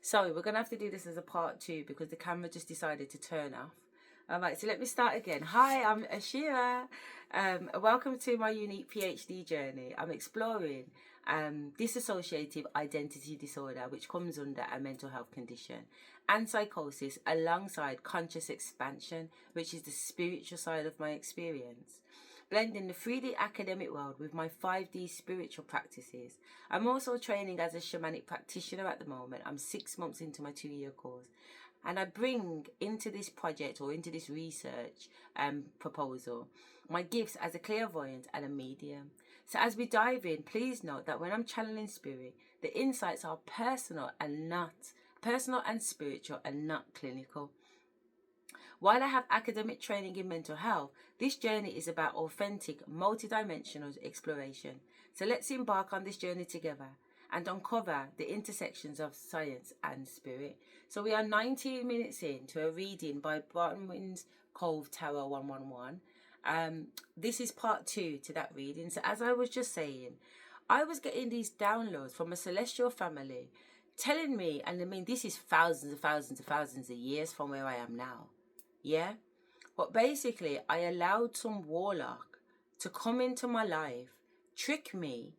Sorry, we're going to have to do this as a part 2 because the camera just decided to turn off. All right, so let me start again. Hi, I'm Asherah. Welcome to my unique PhD journey. I'm exploring dissociative identity disorder, which comes under a mental health condition, and psychosis alongside conscious expansion, which is the spiritual side of my experience. Blending the 3D academic world with my 5D spiritual practices. I'm also training as a shamanic practitioner at the moment. I'm 6 months into my 2-year course. And I bring into this project or into this research proposal my gifts as a clairvoyant and a medium. So as we dive in, please note that when I'm channeling spirit, the insights are personal and spiritual and not clinical. While I have academic training in mental health, this journey is about authentic, multidimensional exploration. So let's embark on this journey together and uncover the intersections of science and spirit. So we are 19 minutes into a reading by Bronwyn's Cove Tarot 111. This is part 2 to that reading. So as I was just saying, I was getting these downloads from a celestial family telling me, and I mean, this is thousands of years from where I am now. Yeah, but basically I allowed some warlock to come into my life, trick me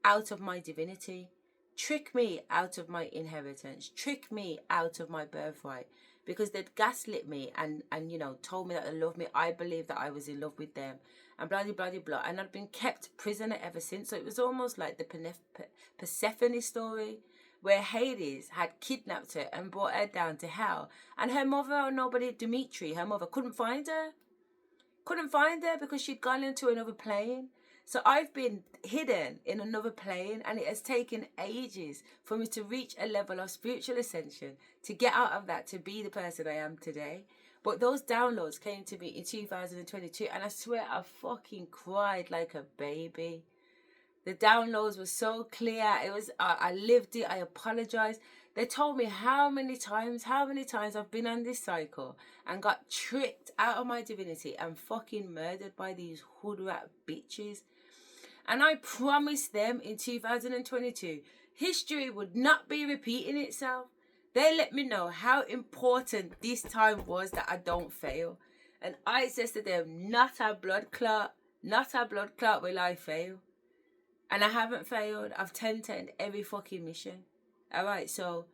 out of my divinity, trick me out of my inheritance, trick me out of my birthright, because they'd gaslit me and you know, told me that they loved me. I believed that I was in love with them, and blah blah blah blah, and I'd been kept prisoner ever since. So it was almost like the Persephone story, where Hades had kidnapped her and brought her down to hell. And her mother, or nobody, Dimitri, her mother, couldn't find her. Couldn't find her because she'd gone into another plane. So I've been hidden in another plane, and it has taken ages for me to reach a level of spiritual ascension, to get out of that, to be the person I am today. But those downloads came to me in 2022, and I swear I fucking cried like a baby. The downloads were so clear. It was, I lived it. I apologized. They told me how many times I've been on this cycle and got tricked out of my divinity and fucking murdered by these hood rat bitches. And I promised them in 2022, history would not be repeating itself. They let me know how important this time was, that I don't fail. And I says to them, not a blood clot will I fail. And I haven't failed. I've 10-10 every fucking mission. All right, so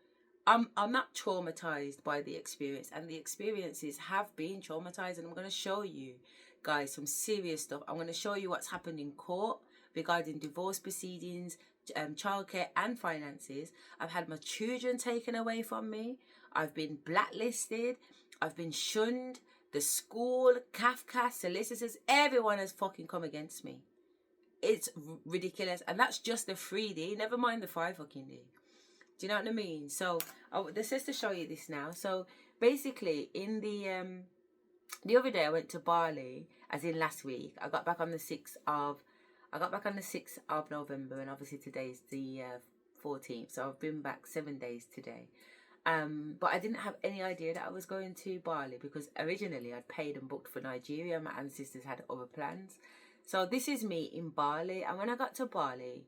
I'm not traumatized by the experience, and the experiences have been traumatized. And I'm going to show you guys some serious stuff. I'm going to show you what's happened in court regarding divorce proceedings, childcare and finances. I've had my children taken away from me. I've been blacklisted. I've been shunned. The school, Kafka, solicitors, everyone has fucking come against me. It's ridiculous, and that's just the 3D, never mind the 5 fucking D. Do you know what I mean? So this is to show you this now. So basically, in the other day I went to Bali, as in last week. I got back on the 6th of November, and obviously today's the 14th, so I've been back 7 days today. But I didn't have any idea that I was going to Bali, because originally I'd paid and booked for Nigeria. My ancestors had other plans. So this is me in Bali, and when I got to Bali,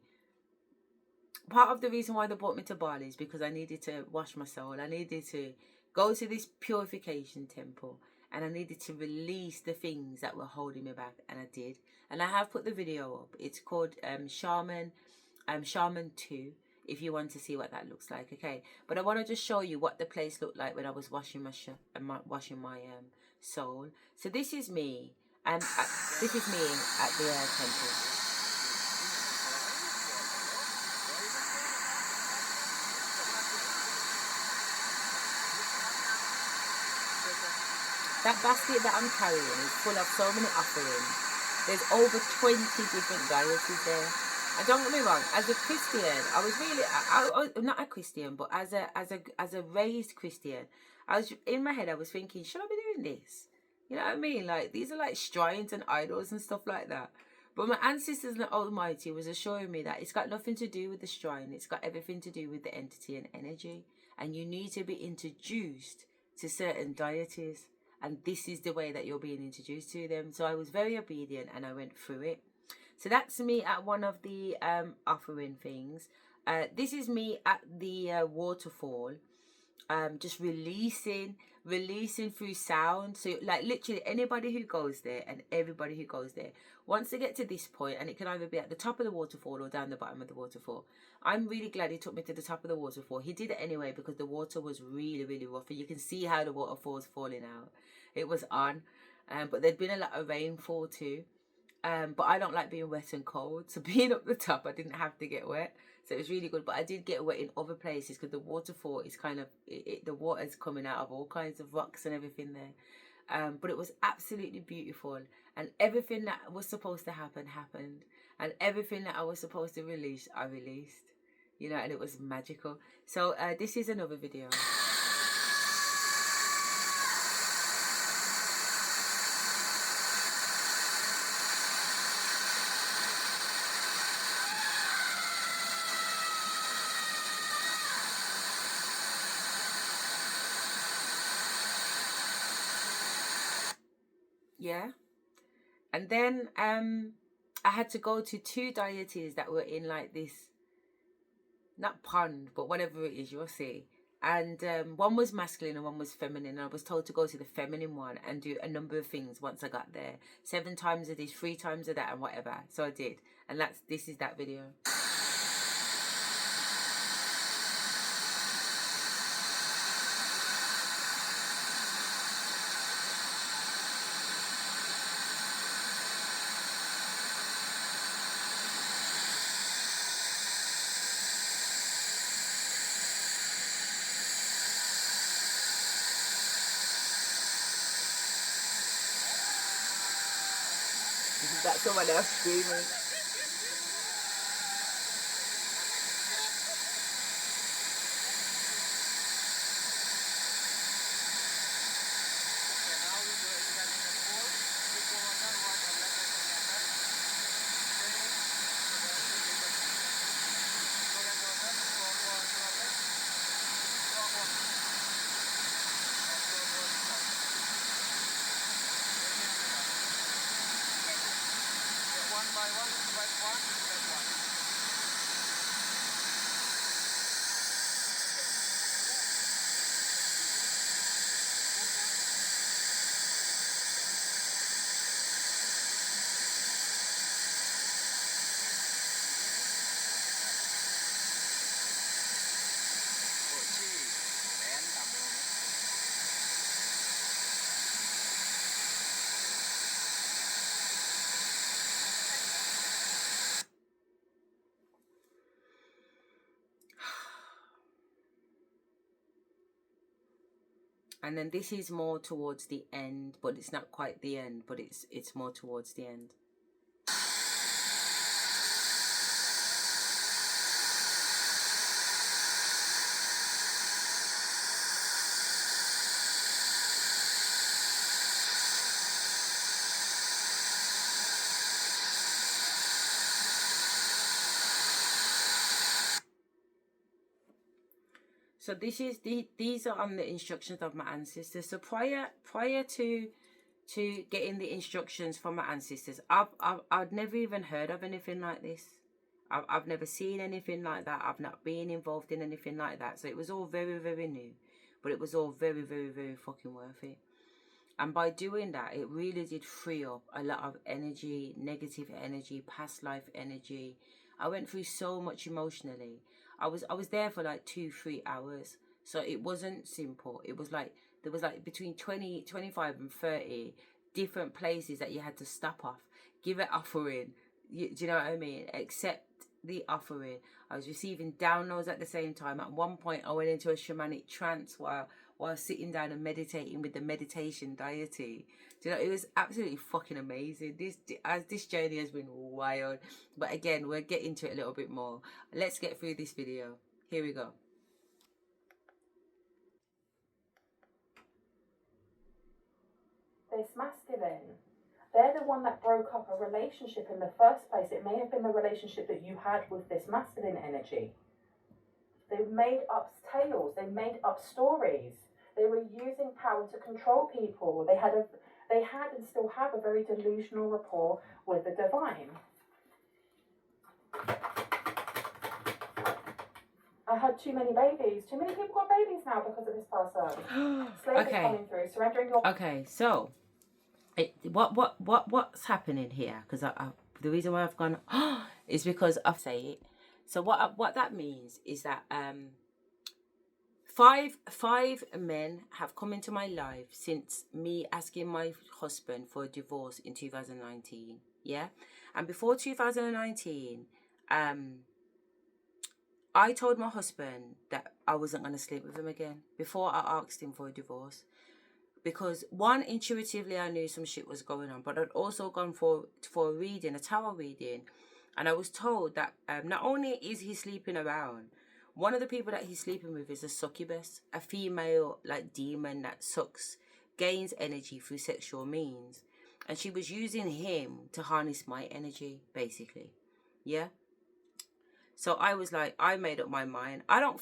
part of the reason why they brought me to Bali is because I needed to wash my soul. I needed to go to this purification temple, and I needed to release the things that were holding me back, and I did. And I have put the video up. It's called Shaman 2, if you want to see what that looks like, okay? But I want to just show you what the place looked like when I was washing my soul. So this is me. This is me at the temple. That basket that I'm carrying is full of so many offerings. There's over 20 different deities there. And don't get me wrong, as a Christian, I was really, I'm not a Christian, but as a raised Christian, in my head I was thinking, should I be doing this? You know what I mean? Like, these are like shrines and idols and stuff like that. But my ancestors and the Almighty was assuring me that it's got nothing to do with the shrine. It's got everything to do with the entity and energy. And you need to be introduced to certain deities. And this is the way that you're being introduced to them. So I was very obedient, and I went through it. So that's me at one of the offering things. This is me at the waterfall, just releasing through sound. So like literally anybody who goes there and everybody who goes there, once they get to this point, and it can either be at the top of the waterfall or down the bottom of the waterfall. I'm really glad he took me to the top of the waterfall. He did it anyway because the water was really, really rough, and you can see how the waterfall was falling out. It was on, but there'd been a lot of rainfall too. But I don't like being wet and cold, so being up the top, I didn't have to get wet, so it was really good. But I did get wet in other places because the waterfall is kind of the water's coming out of all kinds of rocks and everything there. But it was absolutely beautiful, and everything that was supposed to happen happened, and everything that I was supposed to release, I released, you know, and it was magical. So this is another video. Yeah. And then I had to go to 2 deities that were in like this, not pond, but whatever it is, you'll see. And one was masculine and one was feminine. And I was told to go to the feminine one and do a number of things once I got there. 7 times of this, 3 times of that, and whatever. So I did. And this is that video. That's someone else screaming. And then this is more towards the end, but it's not quite the end, but it's more towards the end. So these are on the instructions of my ancestors. So prior to getting the instructions from my ancestors, I'd never even heard of anything like this. I've never seen anything like that. I've not been involved in anything like that. So it was all very, very new, but it was all very, very, very fucking worth it. And by doing that, it really did free up a lot of energy, negative energy, past life energy. I went through so much emotionally. I was there for like 2-3 hours. So it wasn't simple. It was like, there was like between 25 and 30 different places that you had to stop off, give an offering. Do you know what I mean? Accept the offering. I was receiving downloads at the same time. At one point, I went into a shamanic trance while sitting down and meditating with the meditation deity. Do you know, it was absolutely fucking amazing. This journey has been wild. But again, we'll get into it a little bit more. Let's get through this video. Here we go. This masculine, they're the one that broke up a relationship in the first place. It may have been the relationship that you had with this masculine energy. They made up tales. They made up stories. They were using power to control people. They had and still have a very delusional rapport with the divine. I had too many babies. Too many people got babies now because of this person. Slavery coming through, surrendering your... Okay, so what's happening here? Because the reason why I've gone is because I say it. So what that means is that five men have come into my life since me asking my husband for a divorce in 2019. Yeah, and before 2019, I told my husband that I wasn't going to sleep with him again before I asked him for a divorce. Because one, intuitively I knew some shit was going on, but I'd also gone for a reading, a tarot reading, and I was told that not only is he sleeping around, one of the people that he's sleeping with is a succubus, a female like demon that gains energy through sexual means, and she was using him to harness my energy, basically. Yeah. So I was like, I made up my mind. I don't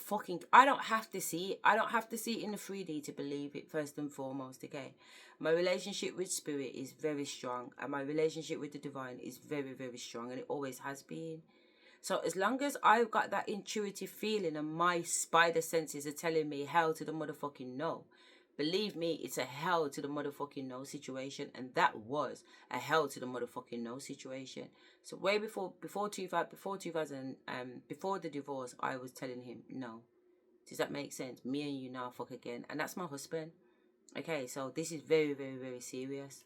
have to see it. I don't have to see it in the 3D to believe it, first and foremost, okay? My relationship with spirit is very strong, and my relationship with the divine is very, very strong, and it always has been. So as long as I've got that intuitive feeling and my spider senses are telling me hell to the motherfucking no, believe me, it's a hell to the motherfucking no situation, and that was a hell to the motherfucking no situation. So way before the divorce, I was telling him no. Does that make sense? Me and you now fuck again, and that's my husband. Okay, so this is very, very, very serious.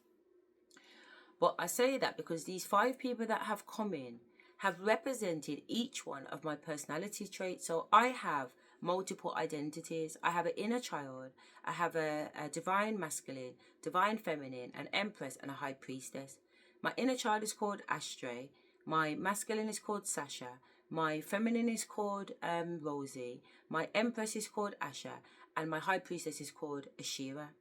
But I say that because these 5 people that have come in have represented each one of my personality traits. So I have multiple identities. I have an inner child, I have a divine masculine, divine feminine, an empress, and a high priestess. My inner child is called Asherah, my masculine is called Sasha, my feminine is called Rosie, my empress is called Asherah, and my high priestess is called Asherah.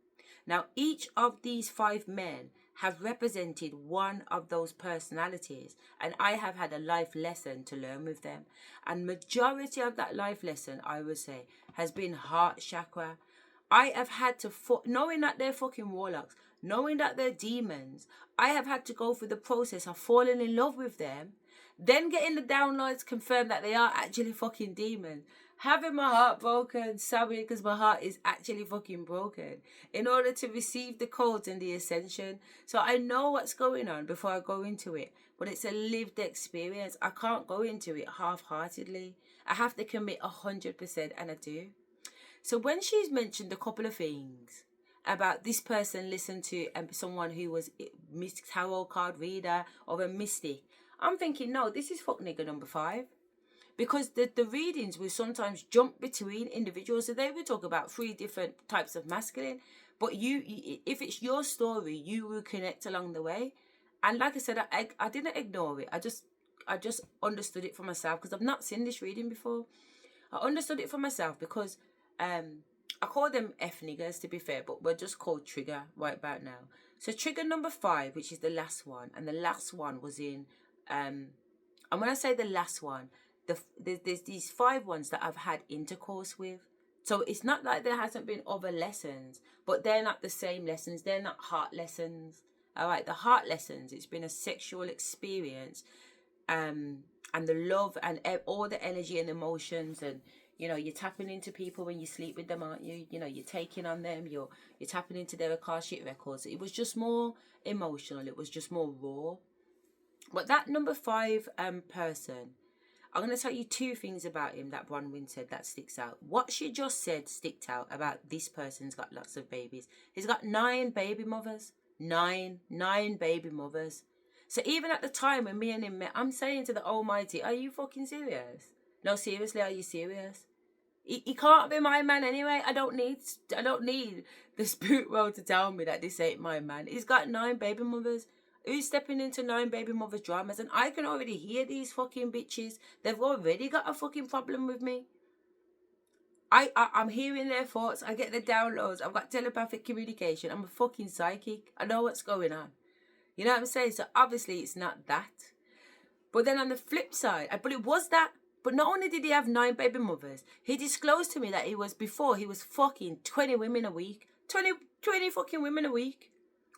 Now each of these 5 men have represented one of those personalities, and I have had a life lesson to learn with them. And majority of that life lesson, I would say, has been heart chakra. I have had to, knowing that they're fucking warlocks, knowing that they're demons, I have had to go through the process of falling in love with them, then getting the downloads confirm that they are actually fucking demons, having my heart broken, sorry, because my heart is actually fucking broken, in order to receive the codes and the ascension. So I know what's going on before I go into it, but it's a lived experience. I can't go into it half-heartedly. I have to commit 100%, and I do. So when she's mentioned a couple of things about this person listened to someone who was a tarot card reader or a mystic, I'm thinking, no, this is fuck nigga number 5. Because the readings will sometimes jump between individuals. So they will talk about 3 different types of masculine. But if it's your story, you will connect along the way. And like I said, I didn't ignore it. I just understood it for myself, because I've not seen this reading before. I understood it for myself because I call them F niggers, to be fair, but we're just called trigger right about now. So trigger number 5, which is the last one, and the last one was in, and when I say the last one, there's these 5 ones that I've had intercourse with. So it's not like there hasn't been other lessons, but they're not the same lessons. They're not heart lessons. All right, the heart lessons, it's been a sexual experience, and the love and all the energy and emotions, and you know, you're tapping into people when you sleep with them, aren't you? You know, you're taking on them, you're tapping into their Akashic records. It was just more emotional, it was just more raw. But that number 5 person, I'm going to tell you 2 things about him that Bronwyn said that sticks out. What she just said sticked out about this person's got lots of babies. He's got 9 baby mothers. 9 baby mothers. So even at the time when me and him met, I'm saying to the Almighty, are you fucking serious? No, seriously, are you serious? He can't be my man anyway. I don't need the spirit world to tell me that this ain't my man. He's got 9 baby mothers. Who's stepping into 9 baby mothers' dramas? And I can already hear these fucking bitches. They've already got a fucking problem with me. I'm hearing their thoughts. I get the downloads. I've got telepathic communication. I'm a fucking psychic. I know what's going on. You know what I'm saying? So obviously it's not that. But then on the flip side, but it was that. But not only did he have 9 baby mothers, he disclosed to me that he was fucking 20 women a week. 20 fucking women a week.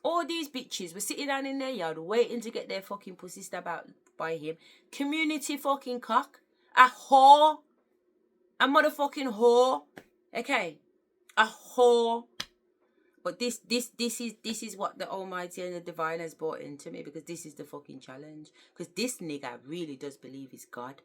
All these bitches were sitting down in their yard waiting to get their fucking pussy stabbed out by him. Community fucking cock. A whore. A motherfucking whore. Okay? A whore. But this is what the Almighty and the Divine has brought into me, because this is the fucking challenge. Because this nigga really does believe he's God.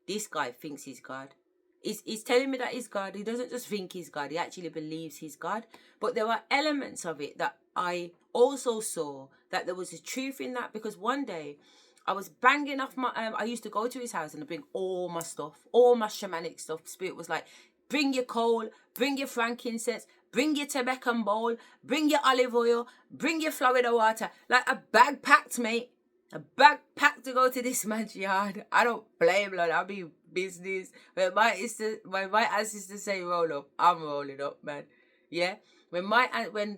This guy thinks he's God. He's telling me that he's God. He doesn't just think he's God. He actually believes he's God. But there are elements of it that I also saw that there was a truth in that, because one day I was banging off my... I used to go to his house and bring all my stuff, all my shamanic stuff. Spirit was like, bring your coal, bring your frankincense, bring your Tibetan bowl, bring your olive oil, bring your Florida water. Like a bag packed, mate. A bag packed to go to this man's yard. I don't blame, blood. I'll be business. When my ancestors say roll up, I'm rolling up, man. Yeah. When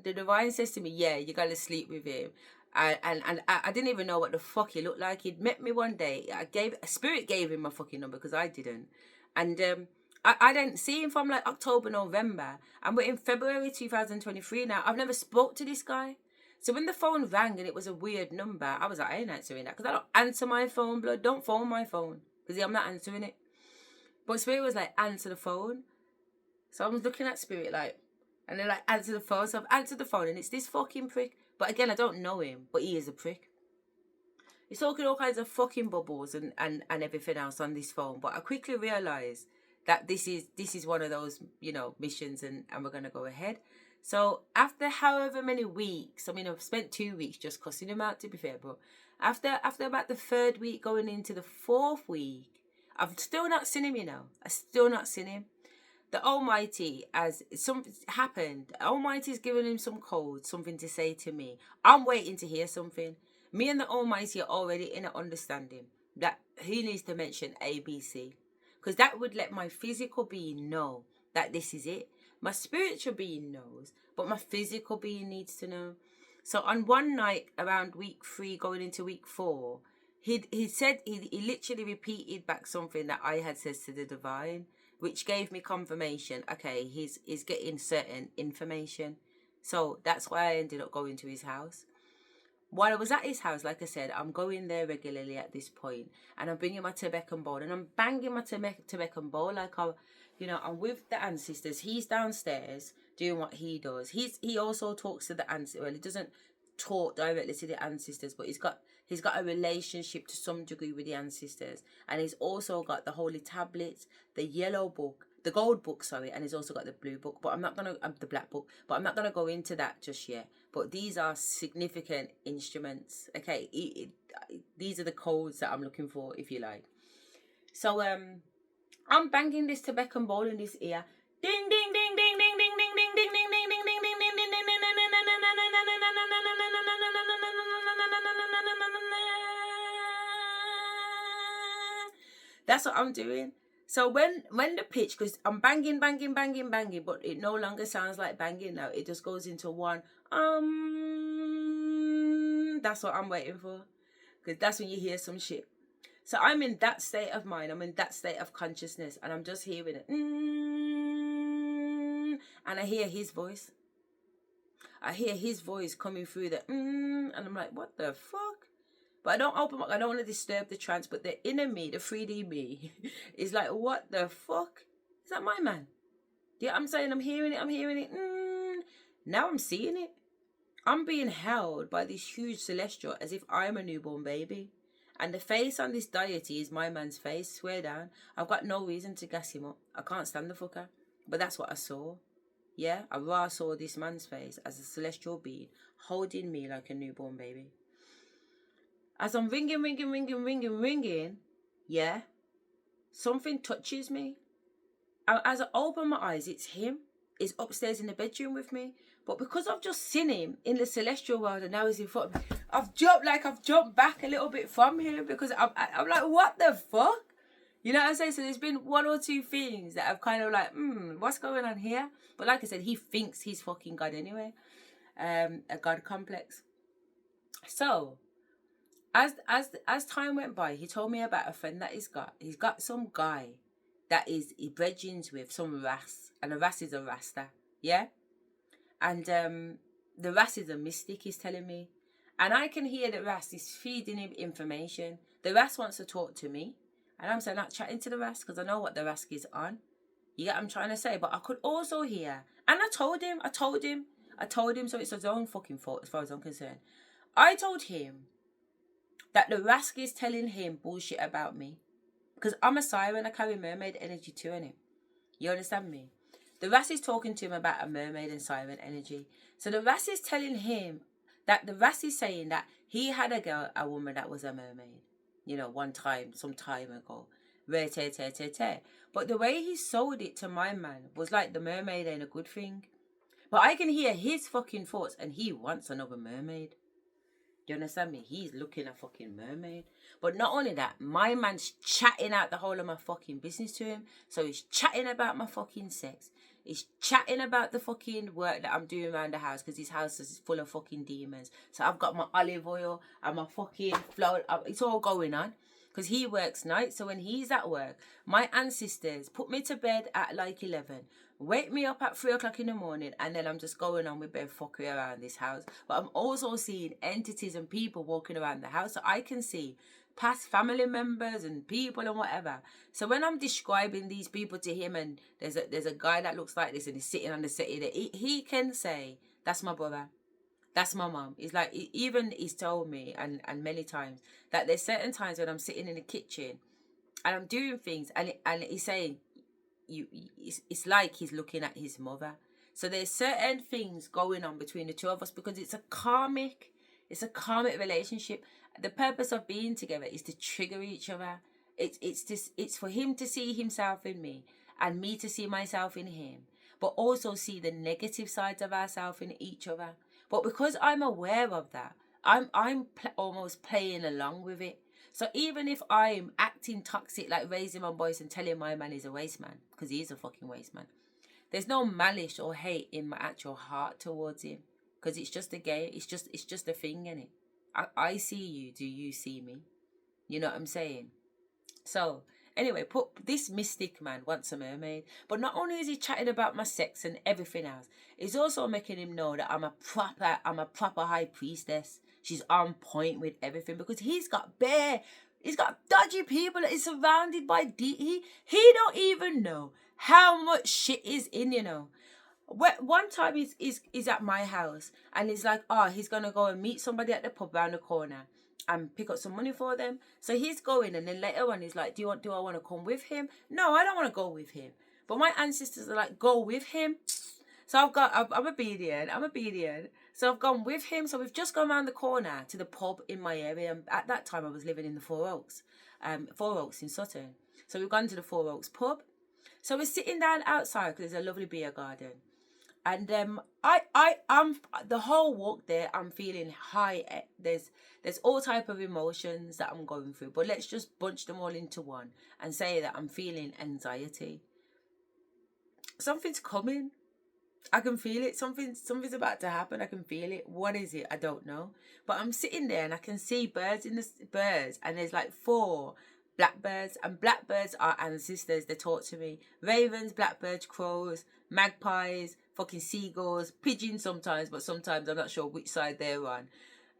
the Divine says to me, yeah, you gotta sleep with him. And I didn't even know what the fuck he looked like. He'd met me one day. Spirit gave him my fucking number because I didn't. And I didn't see him from like October, November. And we're in February 2023 now. I've never spoke to this guy. So when the phone rang and it was a weird number, I was like, I ain't answering that. Because I don't answer my phone, blood. Don't phone my phone. Because I'm not answering it. But Spirit was like, answer the phone. So I was looking at Spirit like, and they're like, answer the phone. So I've answered the phone and it's this fucking prick. But again, I don't know him, but he is a prick. He's talking all kinds of fucking bubbles and everything else on this phone. But I quickly realised that this is one of those, missions and we're going to go ahead. So after however many weeks, I mean, I've spent 2 weeks just cussing him out, to be fair, but after about the 3rd week going into the 4th week, I've still not seen him, I've still not seen him. The Almighty, as something happened, the Almighty's given him some code, something to say to me. I'm waiting to hear something. Me and the Almighty are already in an understanding that he needs to mention ABC. Because that would let my physical being know that this is it. My spiritual being knows, but my physical being needs to know. So on one night around week 3 going into week 4, he said, he literally repeated back something that I had said to the Divine, which gave me confirmation. Okay, he's getting certain information. So that's why I ended up going to his house. While I was at his house, like I said, I'm going there regularly at this point, and I'm bringing my Tibetan bowl and I'm banging my Tibetan bowl like I'm with the ancestors. He's downstairs doing what he does. He also talks to the ancestors. Well, he doesn't talk directly to the ancestors, but he's got a relationship to some degree with the ancestors, and he's also got the holy tablets, the yellow book, the gold book, sorry, and he's also got the blue book. But I'm not gonna the black book. But I'm not gonna go into that just yet. But these are significant instruments. Okay, these are the codes that I'm looking for, if you like. So I'm banging this Tibetan bowl in this ear. Ding ding ding ding ding ding ding ding ding ding ding ding ding ding ding ding ding. That's what I'm doing. So when the pitch, because I'm banging, but it no longer sounds like banging now. It just goes into one. That's what I'm waiting for, because that's when you hear some shit. So I'm in that state of mind. I'm in that state of consciousness, and I'm just hearing it. And I hear his voice. I hear his voice coming through the and I'm like, what the fuck? But I don't want to disturb the trance, but the inner me, the 3D me, is like, what the fuck? Is that my man? Yeah, I'm saying I'm hearing it. Now I'm seeing it. I'm being held by this huge celestial as if I'm a newborn baby. And the face on this deity is my man's face, swear down. I've got no reason to gas him up. I can't stand the fucker. But that's what I saw. Yeah, I saw this man's face as a celestial being holding me like a newborn baby. As I'm ringing, yeah, something touches me. As I open my eyes, it's him. He's upstairs in the bedroom with me. But because I've just seen him in the celestial world and now he's in front of me, I've jumped back a little bit from him, because I'm like, what the fuck? You know what I'm saying? So there's been 1 or 2 things that I've kind of like, what's going on here? But like I said, he thinks he's fucking God anyway. A God complex. So as time went by, he told me about a friend that he's got. He's got some guy that he bridgings with, some Ras. And a Ras is a Rasta. Yeah? And the Ras is a mystic, he's telling me. And I can hear the Ras is feeding him information. The Ras wants to talk to me. And I'm saying, not chatting to the Rask because I know what the Rask is on. You get what I'm trying to say? But I could also hear, and I told him, so it's his own fucking fault as far as I'm concerned. I told him that the Rask is telling him bullshit about me. Because I'm a siren, I carry mermaid energy too, innit? You understand me? The Rask is talking to him about a mermaid and siren energy. So the Rask is telling him that the Rask is saying that he had a woman that was a mermaid. You know, one time, some time ago. But the way he sold it to my man was like the mermaid ain't a good thing. But I can hear his fucking thoughts and he wants another mermaid. Do you understand me? He's looking at fucking mermaid. But not only that, my man's chatting out the whole of my fucking business to him. So he's chatting about my fucking sex. He's chatting about the fucking work that I'm doing around the house because his house is full of fucking demons. So I've got my olive oil and my fucking flour. It's all going on. Because he works nights, so when he's at work, my ancestors put me to bed at like 11, wake me up at 3 o'clock in the morning, and then I'm just going on with bed fuckery around this house. But I'm also seeing entities and people walking around the house, so I can see past family members and people and whatever. So when I'm describing these people to him, and there's a guy that looks like this, and he's sitting on the settee, he can say, that's my brother. That's my mom. It's like, even he's told me, and many times, that there's certain times when I'm sitting in the kitchen and I'm doing things, and he's saying, it's like he's looking at his mother. So there's certain things going on between the two of us because it's a karmic relationship. The purpose of being together is to trigger each other. It's for him to see himself in me and me to see myself in him, but also see the negative sides of ourselves in each other. But because I'm aware of that, I'm almost playing along with it. So even if I'm acting toxic, like raising my voice and telling my man he's a waste man, because he is a fucking waste man, there's no malice or hate in my actual heart towards him, because it's just a game. It's just a thing, innit? I see you. Do you see me? You know what I'm saying? So anyway, this mystic man wants a mermaid, but not only is he chatting about my sex and everything else, he's also making him know that I'm a proper high priestess. She's on point with everything because he's got dodgy people that he's surrounded by. He don't even know how much shit is in, you know. One time he's at my house and he's like, he's gonna go and meet somebody at the pub around the corner and pick up some money for them. So he's going, and then later on he's like, do I want to come with him? No, I don't want to go with him. But my ancestors are like, go with him. So I'm obedient. So I've gone with him. So we've just gone around the corner to the pub in my area. And at that time I was living in the Four Oaks in Sutton. So we've gone to the Four Oaks pub. So we're sitting down outside because there's a lovely beer garden. And I'm the whole walk there, I'm feeling high. There's all type of emotions that I'm going through, but let's just bunch them all into one and say that I'm feeling anxiety. Something's coming. I can feel it. Something's about to happen. I can feel it. What is it? I don't know. But I'm sitting there and I can see birds, and there's like 4 blackbirds, and blackbirds are ancestors. They talk to me. Ravens, blackbirds, crows, magpies, fucking seagulls, pigeons sometimes, but sometimes I'm not sure which side they're on.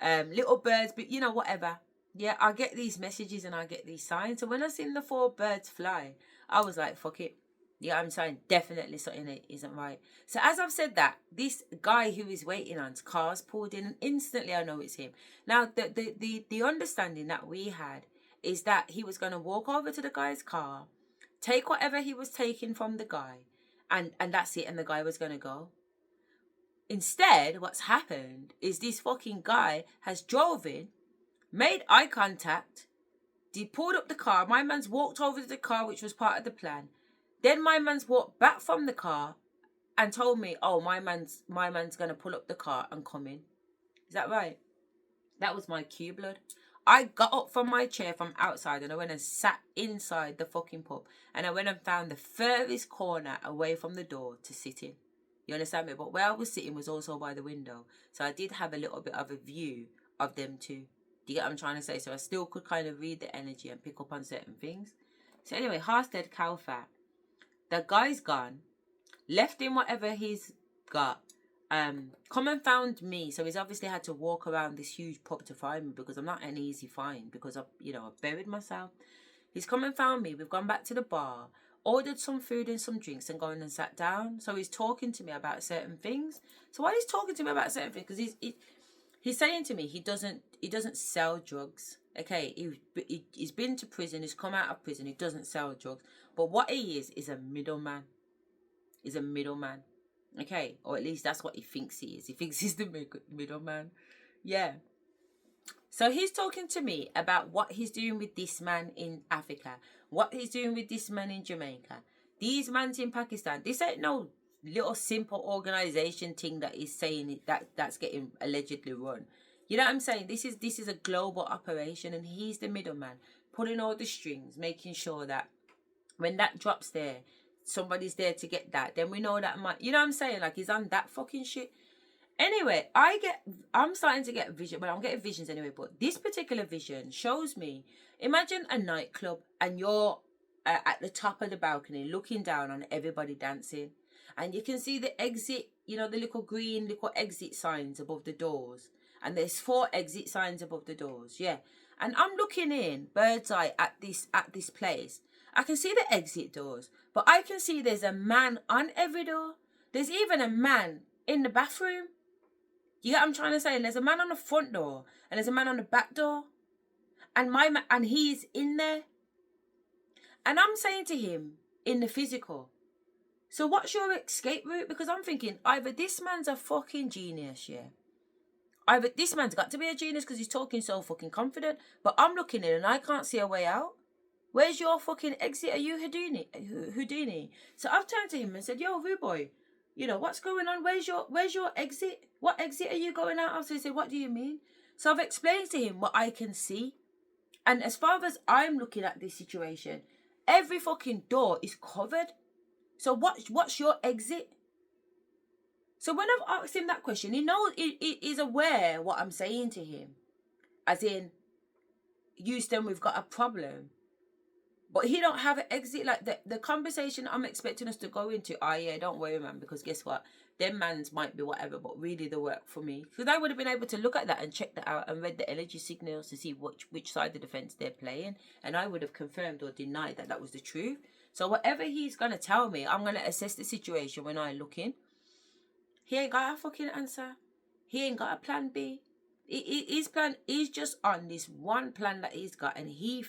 Little birds, but you know, whatever. Yeah, I get these messages and I get these signs. So when I seen the 4 birds fly, I was like, fuck it. Yeah, I'm saying definitely something isn't right. So as I've said that, this guy who is waiting on's car's pulled in, and instantly I know it's him. Now, the understanding that we had is that he was going to walk over to the guy's car, take whatever he was taking from the guy, and that's it, and the guy was going to go. Instead, what's happened is this fucking guy has drove in, made eye contact, he pulled up the car, my man's walked over to the car, which was part of the plan. Then my man's walked back from the car and told me, my man's going to pull up the car and come in. Is that right? That was my cue, blood. I got up from my chair from outside and I went and sat inside the fucking pub. And I went and found the furthest corner away from the door to sit in. You understand me? But where I was sitting was also by the window. So I did have a little bit of a view of them too. Do you get what I'm trying to say? So I still could kind of read the energy and pick up on certain things. So anyway, Halstead cow fat. The guy's gone, left him whatever he's got, come and found me. So he's obviously had to walk around this huge pub to find me because I'm not an easy find because I buried myself. He's come and found me. We've gone back to the bar, ordered some food and some drinks and gone and sat down. So he's talking to me about certain things. So while he's talking to me about certain things, because he's saying to me he doesn't sell drugs. Okay, he's been to prison, he's come out of prison, he doesn't sell drugs. But what he is a middleman. He's a middleman. Okay, or at least that's what he thinks he is. He thinks he's the middleman. Yeah. So he's talking to me about what he's doing with this man in Africa, what he's doing with this man in Jamaica, these mans in Pakistan. This ain't no little simple organization thing that he's saying that's getting allegedly run. You know what I'm saying? This is a global operation, and he's the middleman, pulling all the strings, making sure that when that drops there, somebody's there to get that. Then we know that you know what I'm saying? Like, he's on that fucking shit. Anyway, I'm starting to get vision. Well, I'm getting visions anyway, but this particular vision shows me, imagine a nightclub and you're at the top of the balcony looking down on everybody dancing, and you can see the exit, you know, the little green little exit signs above the doors, and there's 4 exit signs above the doors. Yeah. And I'm looking in bird's eye at this place. I can see the exit doors, but I can see there's a man on every door. There's even a man in the bathroom. You get what I'm trying to say? And there's a man on the front door, and there's a man on the back door, and he's in there. And I'm saying to him in the physical, so what's your escape route? Because I'm thinking either this man's a fucking genius, yeah. Either this man's got to be a genius because he's talking so fucking confident, but I'm looking in and I can't see a way out. Where's your fucking exit? Are you Houdini? So I've turned to him and said, yo, rude boy, you know, what's going on? Where's your exit? What exit are you going out of? So he said, what do you mean? So I've explained to him what I can see. And as far as I'm looking at this situation, every fucking door is covered. So what's your exit? So when I've asked him that question, he knows, he's aware what I'm saying to him. As in, Houston, we've got a problem. But he don't have an exit. Like the conversation I'm expecting us to go into, yeah, don't worry, man, because guess what? Them mans might be whatever, but really they work for me. Because I would have been able to look at that and check that out and read the energy signals to see which side of the fence they're playing. And I would have confirmed or denied that was the truth. So whatever he's going to tell me, I'm going to assess the situation when I look in. He ain't got a fucking answer. He ain't got a plan B. His plan, he's just on this one plan that he's got, and he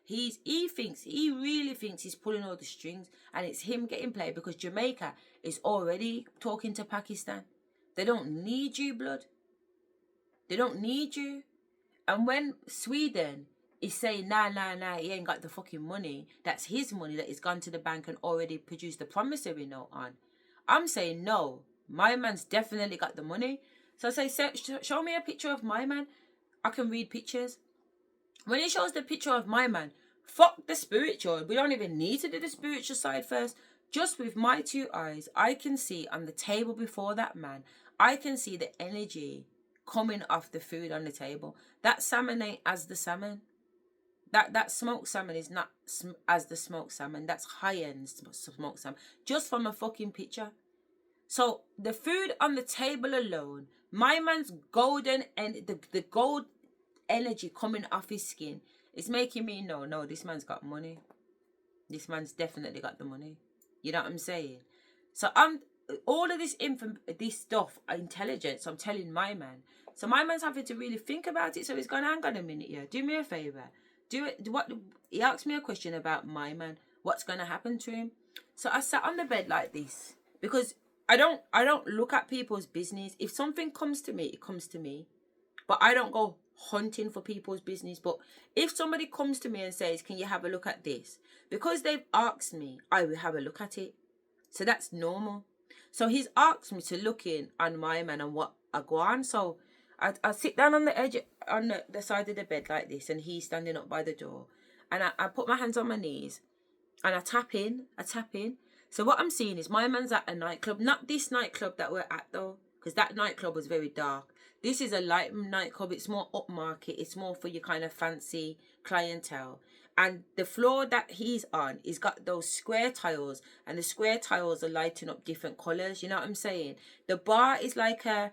really thinks he's pulling all the strings, and it's him getting played because Jamaica is already talking to Pakistan. They don't need you, blood. They don't need you. And when Sweden is saying, nah, he ain't got the fucking money, that's his money that he's gone to the bank and already produced the promissory note on. I'm saying, no, my man's definitely got the money. So I say, show me a picture of my man. I can read pictures. When he shows the picture of my man, fuck the spiritual. We don't even need to do the spiritual side first. Just with my 2 eyes, I can see on the table before that man, I can see the energy coming off the food on the table. That salmon ain't as the salmon. That smoked salmon is not as the smoked salmon. That's high-end smoked salmon. Just from a fucking picture. So the food on the table alone, my man's golden and the gold energy coming off his skin is making me know, no, this man's got money. This man's definitely got the money. You know what I'm saying? So I'm all of this stuff, intelligence, I'm telling my man. So my man's having to really think about it. So he's going, hang on a minute, yeah. Do me a favor. He asked me a question about my man. What's going to happen to him? So I sat on the bed like this because I don't look at people's business. If something comes to me, it comes to me. But I don't go hunting for people's business. But if somebody comes to me and says, can you have a look at this? Because they've asked me, I will have a look at it. So that's normal. So he's asked me to look in on my man and what I go on. So I sit down on the edge, on the side of the bed like this, and he's standing up by the door. And I put my hands on my knees and I tap in. So what I'm seeing is my man's at a nightclub. Not this nightclub that we're at though, because that nightclub was very dark. This is a light nightclub. It's more upmarket. It's more for your kind of fancy clientele. And the floor that he's on, he's got those square tiles, and the square tiles are lighting up different colours. You know what I'm saying? The bar is like a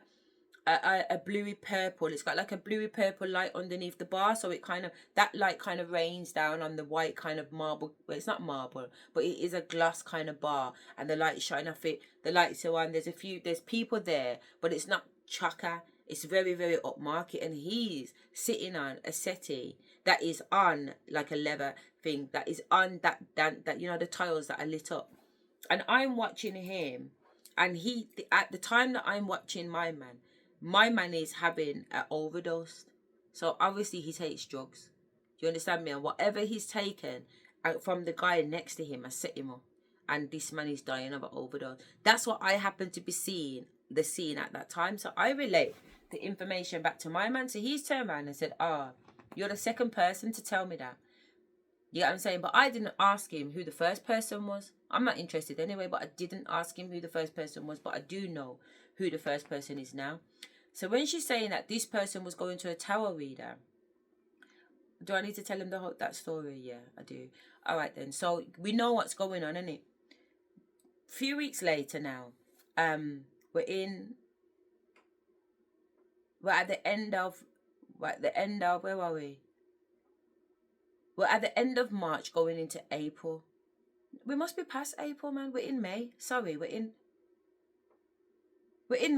a bluey purple. It's got like a bluey purple light underneath the bar, so it kind of, that light kind of rains down on the white kind of marble. Well, it's not marble, but it is a glass kind of bar, and the light shine off it. The lights are on. There's people there, but it's not chocker. It's very, very upmarket, and he's sitting on a settee that is on like a leather thing that is on that you know, the tiles that are lit up, and I'm watching him, and he, at the time that I'm watching my man is having an overdose. So obviously he takes drugs. Do you understand me? And whatever he's taken from the guy next to him has set him up. And this man is dying of an overdose. That's what I happen to be seeing, the scene at that time. So I relate the information back to my man. So he's turned around and said, you're the second person to tell me that. You get what I'm saying? But I didn't ask him who the first person was. I'm not interested anyway, but I didn't ask him who the first person was. But I do know who the first person is now. So when she's saying that this person was going to a tarot reader, do I need to tell him that story? Yeah, I do. All right then. So we know what's going on, innit? A few weeks later now, we're at the end of, where are we? We're at the end of March going into April. We must be past April, man. We're in May. Sorry, we're in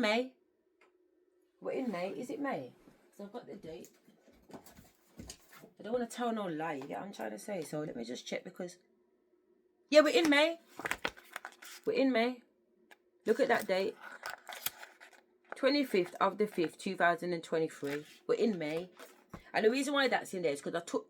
May. We're in May. Is it May? So I've got the date. I don't want to tell no lie. You get what I'm trying to say? So let me just check, because... yeah, we're in May. We're in May. Look at that date. 25th of the 5th, 2023. We're in May. And the reason why that's in there is because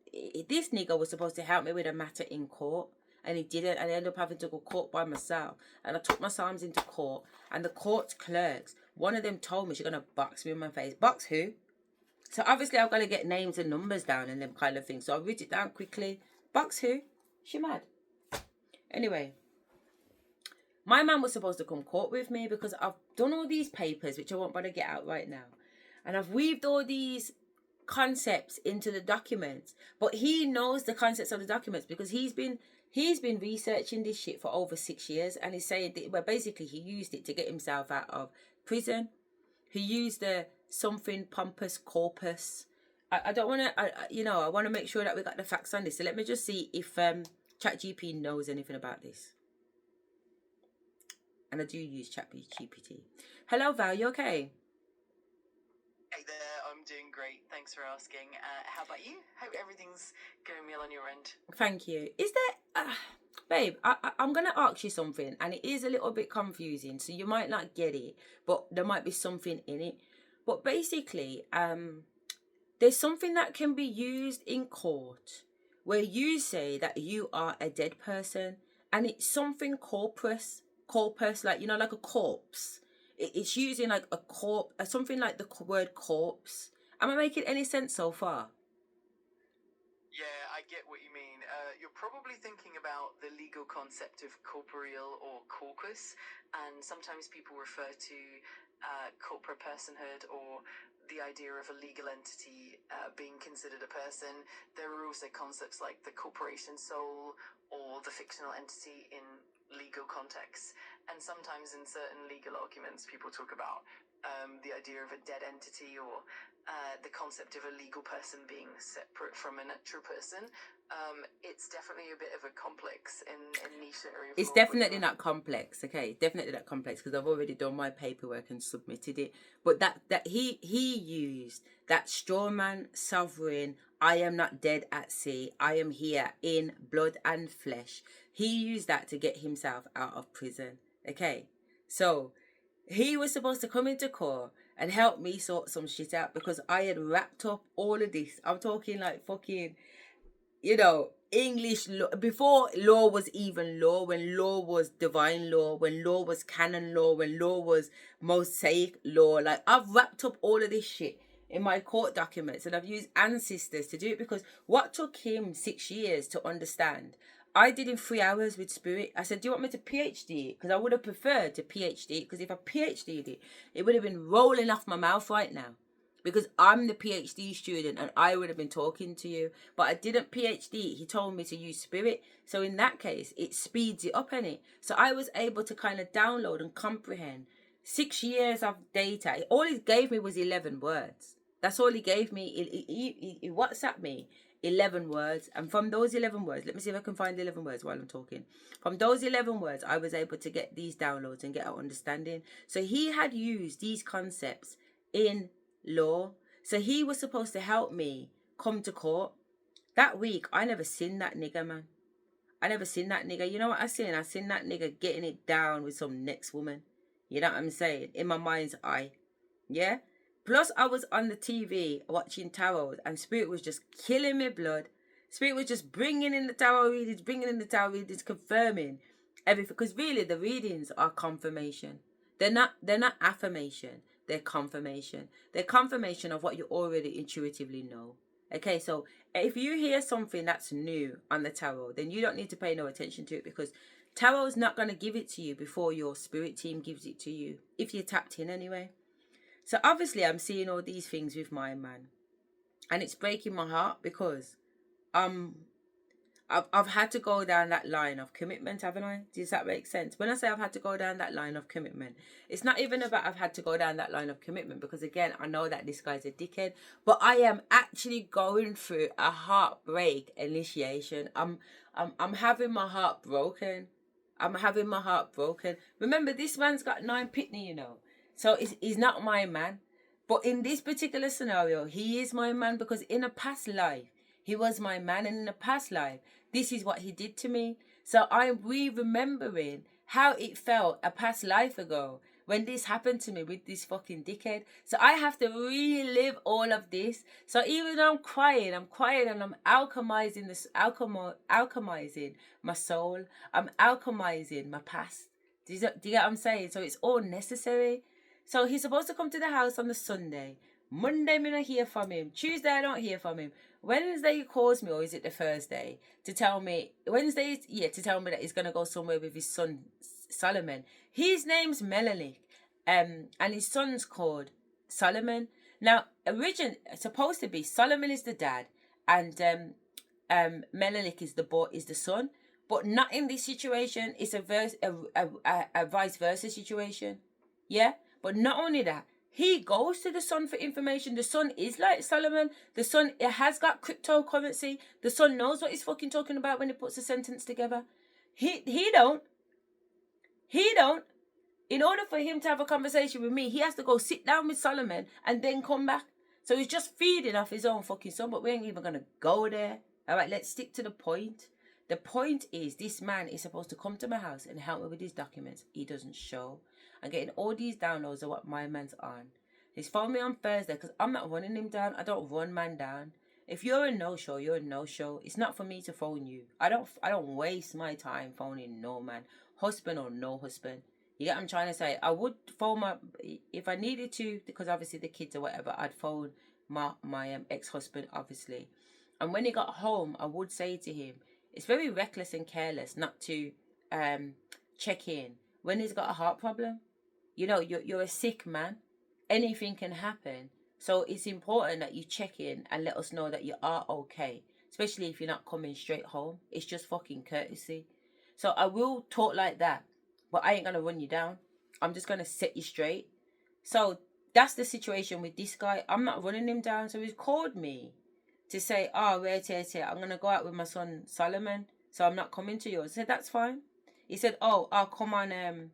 this nigga was supposed to help me with a matter in court. And he didn't. And I ended up having to go court by myself. And I took my Psalms into court. And the court clerks, one of them told me she's going to box me in my face. Box who? So obviously I've got to get names and numbers down and them kind of things. So I wrote it down quickly. Box who? She mad. Anyway. My man was supposed to come court with me because I've done all these papers, which I won't bother get out right now. And I've weaved all these concepts into the documents. But he knows the concepts of the documents because he's been researching this shit for over 6 years. And he's saying that, well, basically he used it to get himself out of prison. He used the something pompous corpus. I don't want to, I want to make sure that we got the facts on this. So let me just see if ChatGPT knows anything about this. And I do use ChatGPT. Hello, Val, you okay? Hey there, I'm doing great. Thanks for asking. How about you? Hope everything's going well on your end. Thank you. Is there... babe, I'm going to ask you something, and it is a little bit confusing, so you might not get it, but there might be something in it. But basically, there's something that can be used in court where you say that you are a dead person, and it's something corpus, like, you know, like a corpse. It's using like a corpse, something like the word corpse. Am I making any sense so far? Yeah, I get what you mean. You're probably thinking about the legal concept of corporeal or corpus, and sometimes people refer to corporate personhood or the idea of a legal entity being considered a person. There are also concepts like the corporation soul or the fictional entity in legal contexts. And sometimes in certain legal arguments, people talk about the idea of a dead entity or the concept of a legal person being separate from a natural person. It's definitely a bit of a complex and niche area. It's definitely not complex, okay? Definitely not complex because I've already done my paperwork and submitted it. But that he used that straw man sovereign, I am not dead at sea, I am here in blood and flesh. He used that to get himself out of prison, okay? So he was supposed to come into court and help me sort some shit out because I had wrapped up all of this. I'm talking like fucking, you know, English law, before law was even law, when law was divine law, when law was canon law, when law was Mosaic law. Like, I've wrapped up all of this shit in my court documents and I've used ancestors to do it because what took him 6 years to understand, I did in 3 hours with Spirit. I said, do you want me to PhD it? Because I would have preferred to PhD it, because if I PhD'd it, it would have been rolling off my mouth right now. Because I'm the PhD student and I would have been talking to you. But I didn't PhD. He told me to use Spirit. So in that case, it speeds it up, innit? So I was able to kind of download and comprehend 6 years of data. All he gave me was 11 words. That's all he gave me. He WhatsApped me 11 words. And from those 11 words, let me see if I can find 11 words while I'm talking. From those 11 words, I was able to get these downloads and get an understanding. So he had used these concepts in law. So he was supposed to help me come to court. That week, I never seen that nigger, man. I never seen that nigga. You know what I seen? I seen that nigga getting it down with some next woman. You know what I'm saying? In my mind's eye. Yeah? Plus, I was on the TV watching tarot, and Spirit was just killing me blood. Spirit was just bringing in the tarot readings, confirming everything. Because really, the readings are confirmation. They're not affirmation. They're confirmation. They're confirmation of what you already intuitively know. Okay, so if you hear something that's new on the tarot, then you don't need to pay no attention to it, because tarot is not going to give it to you before your spirit team gives it to you, if you're tapped in anyway. So obviously I'm seeing all these things with my man, and it's breaking my heart, because I've had to go down that line of commitment, haven't I? Does that make sense? When I say I've had to go down that line of commitment, it's not even about I've had to go down that line of commitment, because again, I know that this guy's a dickhead, but I am actually going through a heartbreak initiation. I'm having my heart broken. I'm having my heart broken. Remember, this man's got 9 pitney, you know. So he's not my man. But in this particular scenario, he is my man, because in a past life, he was my man, and in a past life, this is what he did to me. So I'm remembering how it felt a past life ago when this happened to me with this fucking dickhead. So I have to relive all of this. So even though I'm crying and I'm alchemizing my soul. I'm alchemizing my past. Do you get what I'm saying? So it's all necessary. So he's supposed to come to the house on the Sunday. Monday, I don't hear from him. Tuesday, I don't hear from him. Wednesday, he calls me, or is it the Thursday, to tell me, to tell me that he's going to go somewhere with his son, Solomon. His name's Melanie, and his son's called Solomon. Now, it's supposed to be Solomon is the dad, and Melanie is the son, but not in this situation. It's a vice versa situation, yeah. But not only that, he goes to the son for information. The son is like Solomon. The son has got cryptocurrency. The son knows what he's fucking talking about when he puts a sentence together. He don't. In order for him to have a conversation with me, he has to go sit down with Solomon and then come back. So he's just feeding off his own fucking son, but we ain't even going to go there. All right, let's stick to the point. The point is, this man is supposed to come to my house and help me with his documents. He doesn't show. I'm getting all these downloads of what my man's on. He's phoned me on Thursday, because I'm not running him down. I don't run man down. If you're a no-show, you're a no-show. It's not for me to phone you. I don't waste my time phoning no man, husband or no husband. You get what I'm trying to say? I would phone if I needed to, because obviously the kids or whatever, I'd phone my ex-husband, obviously. And when he got home, I would say to him, it's very reckless and careless not to check in when he's got a heart problem. You know, you're a sick man. Anything can happen. So it's important that you check in and let us know that you are okay. Especially if you're not coming straight home. It's just fucking courtesy. So I will talk like that. But I ain't going to run you down. I'm just going to set you straight. So that's the situation with this guy. I'm not running him down. So he's called me to say, wait, I'm going to go out with my son Solomon. So I'm not coming to yours. I said, that's fine. He said, I'll come on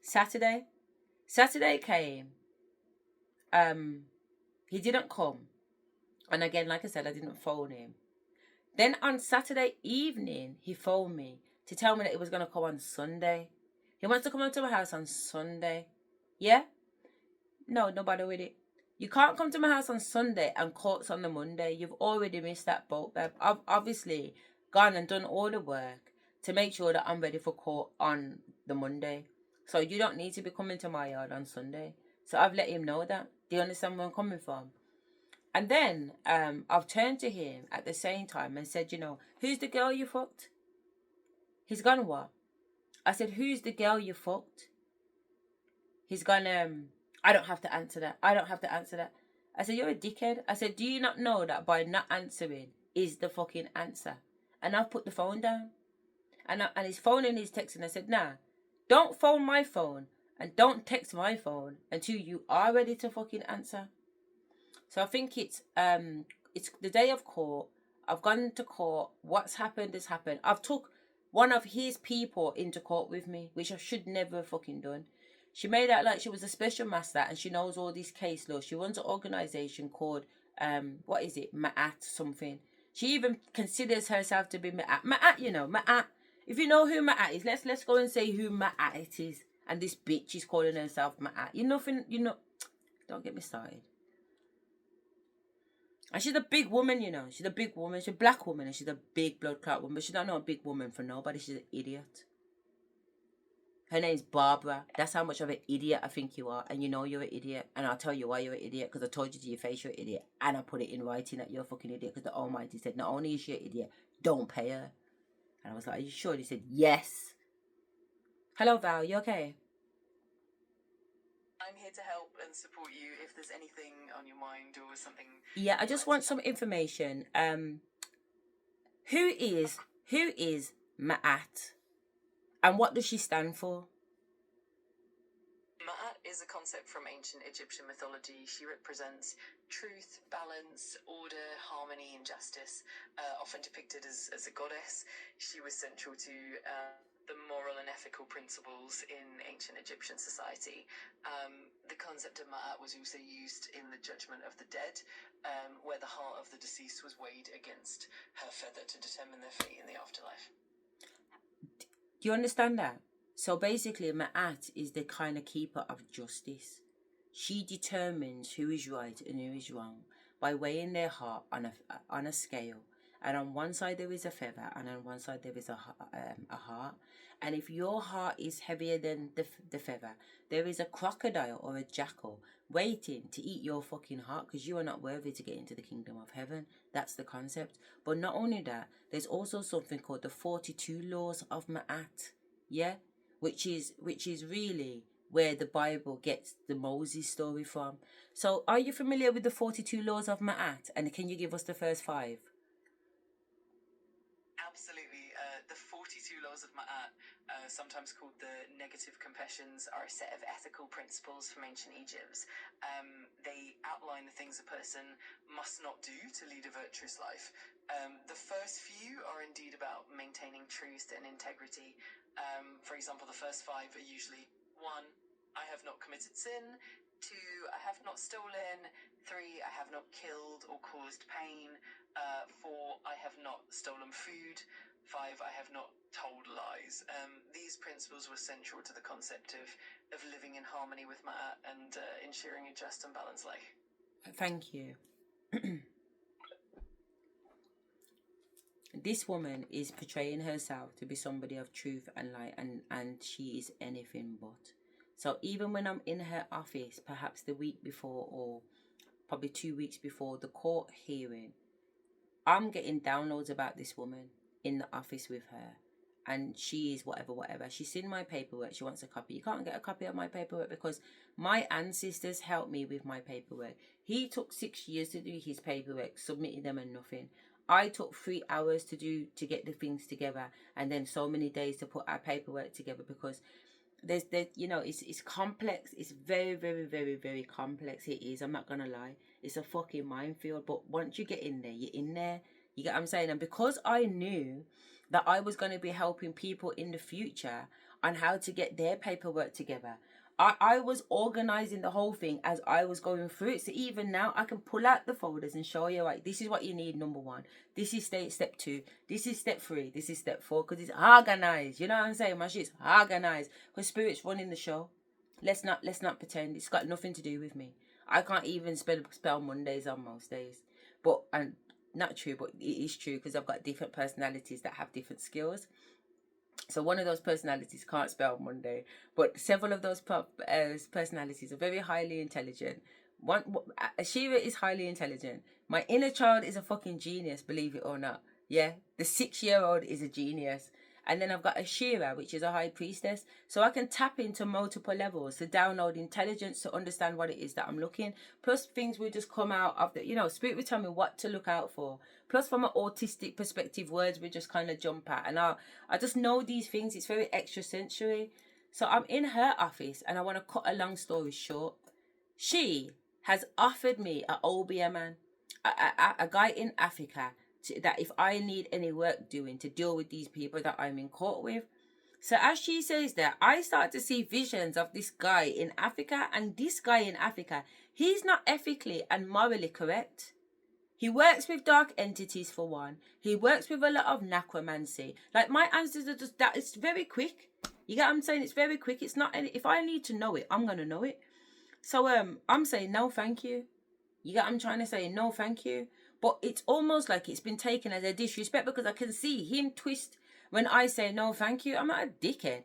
Saturday. Saturday came. He didn't come. And again, like I said, I didn't phone him. Then on Saturday evening, he phoned me to tell me that he was going to come on Sunday. He wants to come up to my house on Sunday. Yeah? No bother with it. You can't come to my house on Sunday and court's on the Monday. You've already missed that boat, babe. I've obviously gone and done all the work to make sure that I'm ready for court on the Monday. So you don't need to be coming to my yard on Sunday. So I've let him know that. Do you understand where I'm coming from? And then I've turned to him at the same time and said, who's the girl you fucked? He's gone, what? I said, who's the girl you fucked? He's gone, I don't have to answer that. I said, you're a dickhead. I said, do you not know that by not answering is the fucking answer? And I've put the phone down. And his phone and his text, and I said, nah, don't phone my phone And don't text my phone until you are ready to fucking answer. So I think it's the day of court. I've gone to court. What's happened has happened. I've took one of his people into court with me, which I should never have fucking done. She made out like she was a special master and she knows all these case laws. She runs an organization called what is it? Ma'at something. She even considers herself to be Ma'at. Ma'at, you know, Ma'at. If you know who Ma'at is, let's go and say who Ma'at it is. And this bitch is calling herself Ma'at. Don't get me started. And she's a big woman, you know. She's a big woman. She's a black woman and she's a big blood clot woman. But she don't know a big woman for nobody. She's an idiot. Her name's Barbara. That's how much of an idiot I think you are. And you know you're an idiot. And I'll tell you why you're an idiot. Because I told you to your face you're an idiot. And I put it in writing that you're a fucking idiot. Because the Almighty said, not only is she an idiot, don't pay her. And I was like, are you sure? And he said, yes. Hello, Val. You okay? I'm here to help and support you if there's anything on your mind or something. Yeah, I just want some information. Who is Ma'at? And what does she stand for? Ma'at is a concept from ancient Egyptian mythology. She represents truth, balance, order, harmony, and justice. Often depicted as a goddess, she was central to the moral and ethical principles in ancient Egyptian society. The concept of Ma'at was also used in the judgment of the dead, where the heart of the deceased was weighed against her feather to determine their fate in the afterlife. Do you understand that? So basically, Ma'at is the kind of keeper of justice. She determines who is right and who is wrong by weighing their heart on a scale. And on one side there is a feather, and on one side there is a heart. And if your heart is heavier than the feather, there is a crocodile or a jackal waiting to eat your fucking heart because you are not worthy to get into the kingdom of heaven. That's the concept. But not only that, there's also something called the 42 laws of Ma'at. Yeah? Which is really where the Bible gets the Moses story from. So are you familiar with the 42 laws of Ma'at? And can you give us the first 5? Absolutely. The 42 laws of Ma'at, sometimes called the negative compassions, are a set of ethical principles from ancient Egypt. They outline the things a person must not do to lead a virtuous life. The first few are indeed about maintaining truth and integrity. For example, the first 5 are usually 1, I have not committed sin. 2, I have not stolen. 3, I have not killed or caused pain. 4, I have not stolen food. 5, I have not told lies. These principles were central to the concept of living in harmony with Ma'at and ensuring a just and balanced life. Thank you. This woman is portraying herself to be somebody of truth and light, and she is anything but. So even when I'm in her office, perhaps the week before or probably 2 weeks before the court hearing, I'm getting downloads about this woman in the office with her, and she is whatever. She's seen my paperwork. She wants a copy. You can't get a copy of my paperwork because my ancestors helped me with my paperwork. He took 6 years to do his paperwork, submitted them and nothing. I took 3 hours to get the things together, and then so many days to put our paperwork together because there's it's complex. It's very, very, very, very complex. It is. I'm not gonna lie. It's a fucking minefield. But once you get in there, you're in there. You get what I'm saying? And because I knew that I was going to be helping people in the future on how to get their paperwork together, I was organizing the whole thing as I was going through it. So even now I can pull out the folders and show you, like, this is what you need, number 1. This is step 2. This is step 3. This is step 4. Because it's organized. You know what I'm saying? My shit's organized. Because Spirit's running the show. Let's not pretend. It's got nothing to do with me. I can't even spell Mondays on most days. But, and not true, but it is true because I've got different personalities that have different skills. So one of those personalities can't spell Monday, but several of those personalities are very highly intelligent. Asherah is highly intelligent. My inner child is a fucking genius, believe it or not. Yeah, the 6-year-old is a genius. And then I've got Asherah, which is a high priestess. So I can tap into multiple levels to download intelligence to understand what it is that I'm looking. Plus things will just come out of the, Spirit will tell me what to look out for. Plus from an autistic perspective, words will just kind of jump out. And I just know these things. It's very extrasensory. So I'm in her office, and I want to cut a long story short. She has offered me a OBA man, a guy in Africa, that if I need any work doing to deal with these people that I'm in court with. So as she says that, I start to see visions of this guy in Africa, and this guy in Africa, he's not ethically and morally correct. He works with dark entities for one. He works with a lot of necromancy. Like, my answers are just that. It's very quick. You get what I'm saying? It's very quick. It's not any, if I need to know it, I'm gonna know it. So I'm saying no thank you. You get what I'm trying to say? No thank you. But it's almost like it's been taken as a disrespect, because I can see him twist when I say no thank you. I'm not a dickhead.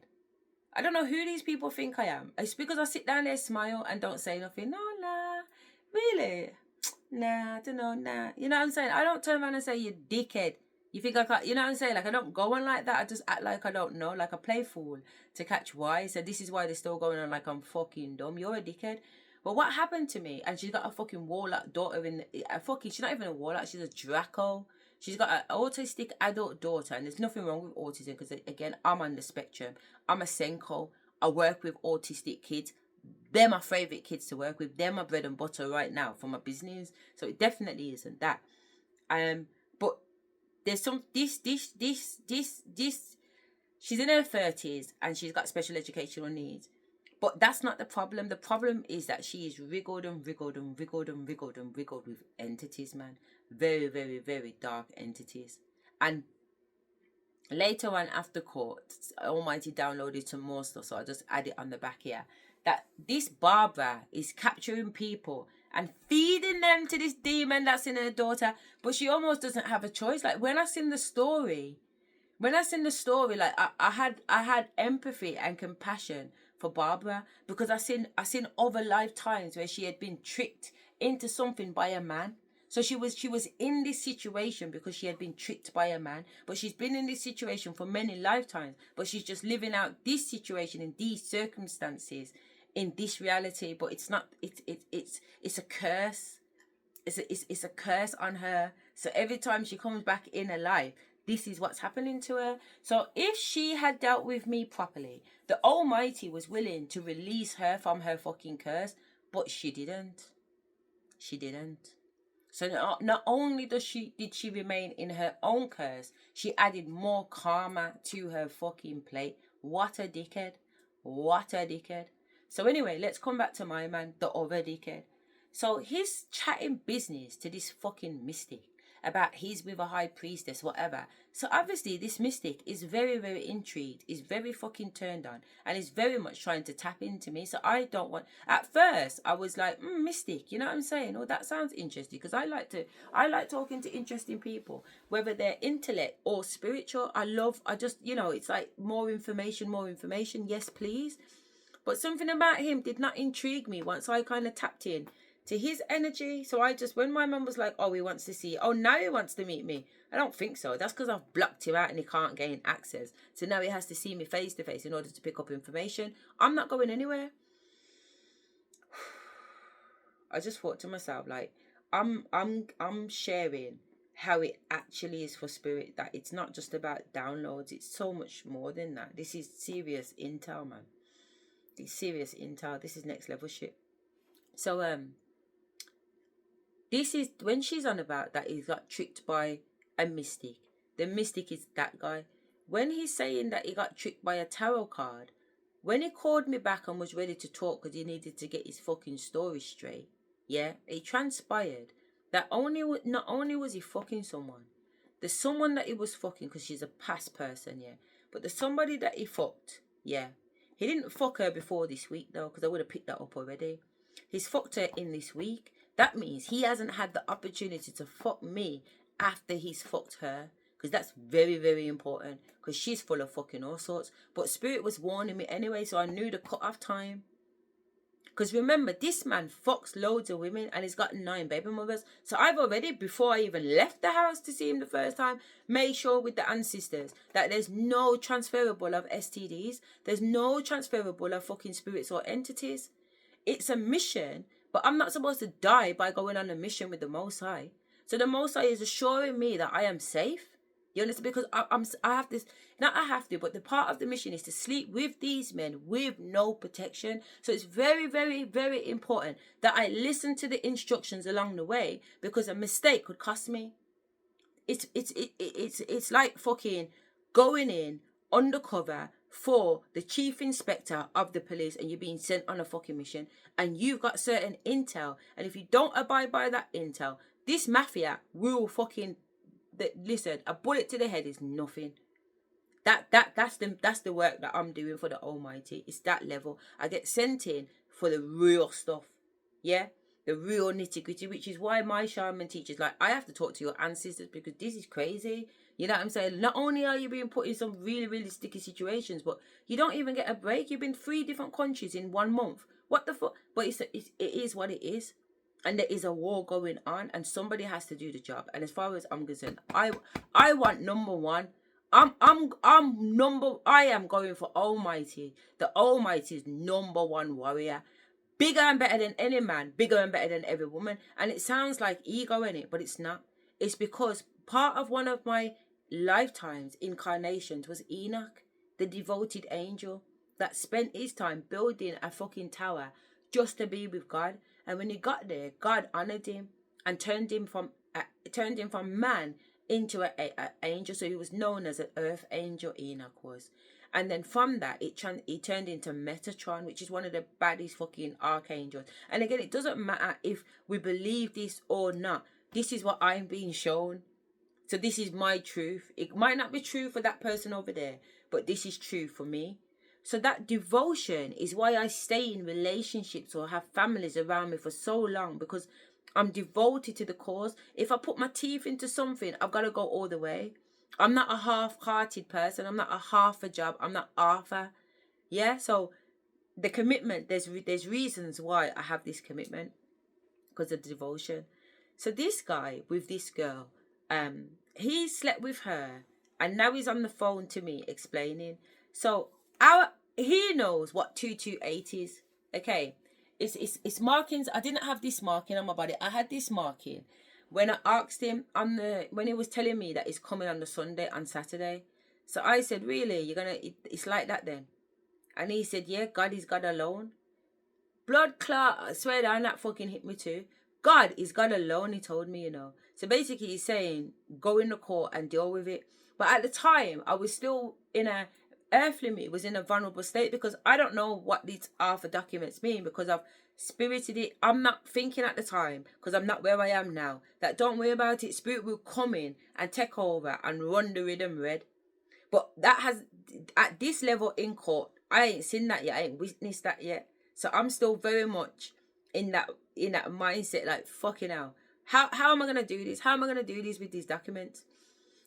I don't know who these people think I am. It's because I sit down there, smile, and don't say nothing. No, nah. Really? Nah, I don't know, nah. You know what I'm saying? I don't turn around and say, you dickhead. You think I can't, you know what I'm saying? Like, I don't go on like that. I just act like I don't know. Like, I play fool to catch wise. So this is why they're still going on like I'm fucking dumb. You're a dickhead. But what happened to me? And she's got a fucking warlock daughter in she's not even a warlock. She's a Draco. She's got an autistic adult daughter. And there's nothing wrong with autism, because, again, I'm on the spectrum. I'm a Senko. I work with autistic kids. They're my favourite kids to work with. They're my bread and butter right now for my business. So it definitely isn't that. But there's some this. She's in her 30s and she's got special educational needs. But that's not the problem. The problem is that she is riddled with entities, man. Very, very, very dark entities. And later on, after court, Almighty downloaded some more stuff, so I just add it on the back here. That this Barbara is capturing people and feeding them to this demon that's in her daughter, but she almost doesn't have a choice. Like, when I seen the story, like, I had empathy and compassion for Barbara, because I seen other lifetimes where she had been tricked into something by a man. So she was in this situation because she had been tricked by a man, but she's been in this situation for many lifetimes, but she's just living out this situation in these circumstances, in this reality. But it's not, it's a curse. It's a curse on her. So every time she comes back in her life, this is what's happening to her. So if she had dealt with me properly, the Almighty was willing to release her from her fucking curse, but she didn't. She didn't. So not only did she remain in her own curse, she added more karma to her fucking plate. What a dickhead. What a dickhead. So anyway, let's come back to my man, the other dickhead. So he's chatting business to this fucking mystic about he's with a high priestess, whatever. So obviously this mystic is very, very intrigued, is very fucking turned on, and is very much trying to tap into me. So I don't want, at first I was like, mystic, you know what I'm saying? Oh, that sounds interesting, because I like talking to interesting people, whether they're intellect or spiritual. I just, it's like more information, yes please. But something about him did not intrigue me once I kind of tapped in to his energy. So when my mum was like, oh, he wants to see, oh, now he wants to meet me. I don't think so. That's because I've blocked him out and he can't gain access. So now he has to see me face to face in order to pick up information. I'm not going anywhere. I just thought to myself, like, I'm sharing how it actually is for spirit, that it's not just about downloads. It's so much more than that. This is serious intel, man. It's serious intel. This is next level shit. So, this is when she's on about that he got tricked by a mystic. The mystic is that guy. When he's saying that he got tricked by a tarot card, when he called me back and was ready to talk because he needed to get his fucking story straight, yeah, it transpired that not only was he fucking someone, the someone that he was fucking, because she's a past person, yeah, but the somebody that he fucked, yeah, he didn't fuck her before this week though, because I would have picked that up already. He's fucked her in this week. That means he hasn't had the opportunity to fuck me after he's fucked her. Because that's very, very important. Because she's full of fucking all sorts. But Spirit was warning me anyway, so I knew the cut-off time. Because remember, this man fucks loads of women and he's got 9 baby mothers. So I've already, before I even left the house to see him the first time, made sure with the ancestors that there's no transferable of STDs. There's no transferable of fucking spirits or entities. It's a mission, but I'm not supposed to die by going on a mission with the Most High. So the Most High is assuring me that I am safe. You understand? Because I have this, not I have to, but the part of the mission is to sleep with these men with no protection. So it's very, very, very important that I listen to the instructions along the way, because a mistake could cost me. It's like fucking going in undercover for the chief inspector of the police, and you're being sent on a fucking mission, and you've got certain intel, and if you don't abide by that intel, this mafia will fucking listen. A bullet to the head is nothing. That's the work that I'm doing for the Almighty. It's that level. I get sent in for the real stuff. Yeah? The real nitty-gritty, which is why my shaman teacher's like, I have to talk to your ancestors, because this is crazy. You know what I'm saying? Not only are you being put in some really, really sticky situations, but you don't even get a break. You've been 3 different countries in 1 month. What the fuck? But it is what it is. And there is a war going on, and somebody has to do the job. And as far as I'm concerned, I want number one. I am going for Almighty. The Almighty's number one warrior. Bigger and better than any man, bigger and better than every woman. And it sounds like ego in it, but it's not. It's because part of one of my lifetimes incarnations was Enoch, the devoted angel that spent his time building a fucking tower just to be with God. And when he got there, God honored him and turned him from man into an angel. So he was known as an earth angel, Enoch was. And then from that, he turned into Metatron, which is one of the baddest fucking archangels. And again, it doesn't matter if we believe this or not. This is what I'm being shown. So this is my truth. It might not be true for that person over there, but this is true for me. So that devotion is why I stay in relationships or have families around me for so long, because I'm devoted to the cause. If I put my teeth into something, I've got to go all the way. I'm not a half-hearted person. I'm not a half a job. I'm not Arthur. Yeah, so the commitment, there's reasons why I have this commitment, because of the devotion. So this guy with this girl, he slept with her, and now he's on the phone to me explaining. So he knows what 228 is. Okay, it's markings. I didn't have this marking on my body. I had this marking when I asked him when he was telling me that he's coming on the Sunday on Saturday. So I said, really, it's like that then? And he said, yeah, God is God alone. Blood clot, I swear that fucking hit me too. God is God alone, he told me, So basically he's saying, go in the court and deal with it. But at the time, I was still earthly me was in a vulnerable state, because I don't know what these Alpha documents mean, because I've spirited it. I'm not thinking at the time, because I'm not where I am now, that don't worry about it, spirit will come in and take over and run the rhythm red. But that has, at this level in court, I ain't seen that yet. I ain't witnessed that yet. So I'm still very much in that mindset, like, fucking hell. How am I gonna do this? How am I gonna do this with these documents?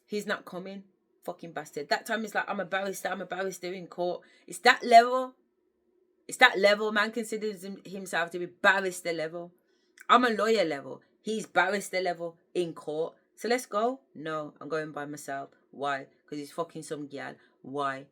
He's not coming. Fucking bastard. That time it's like, I'm a barrister in court. It's that level. Man considers himself to be barrister level. I'm a lawyer level. He's barrister level in court. So let's go. No, I'm going by myself. Why? Because he's fucking some gal. Why?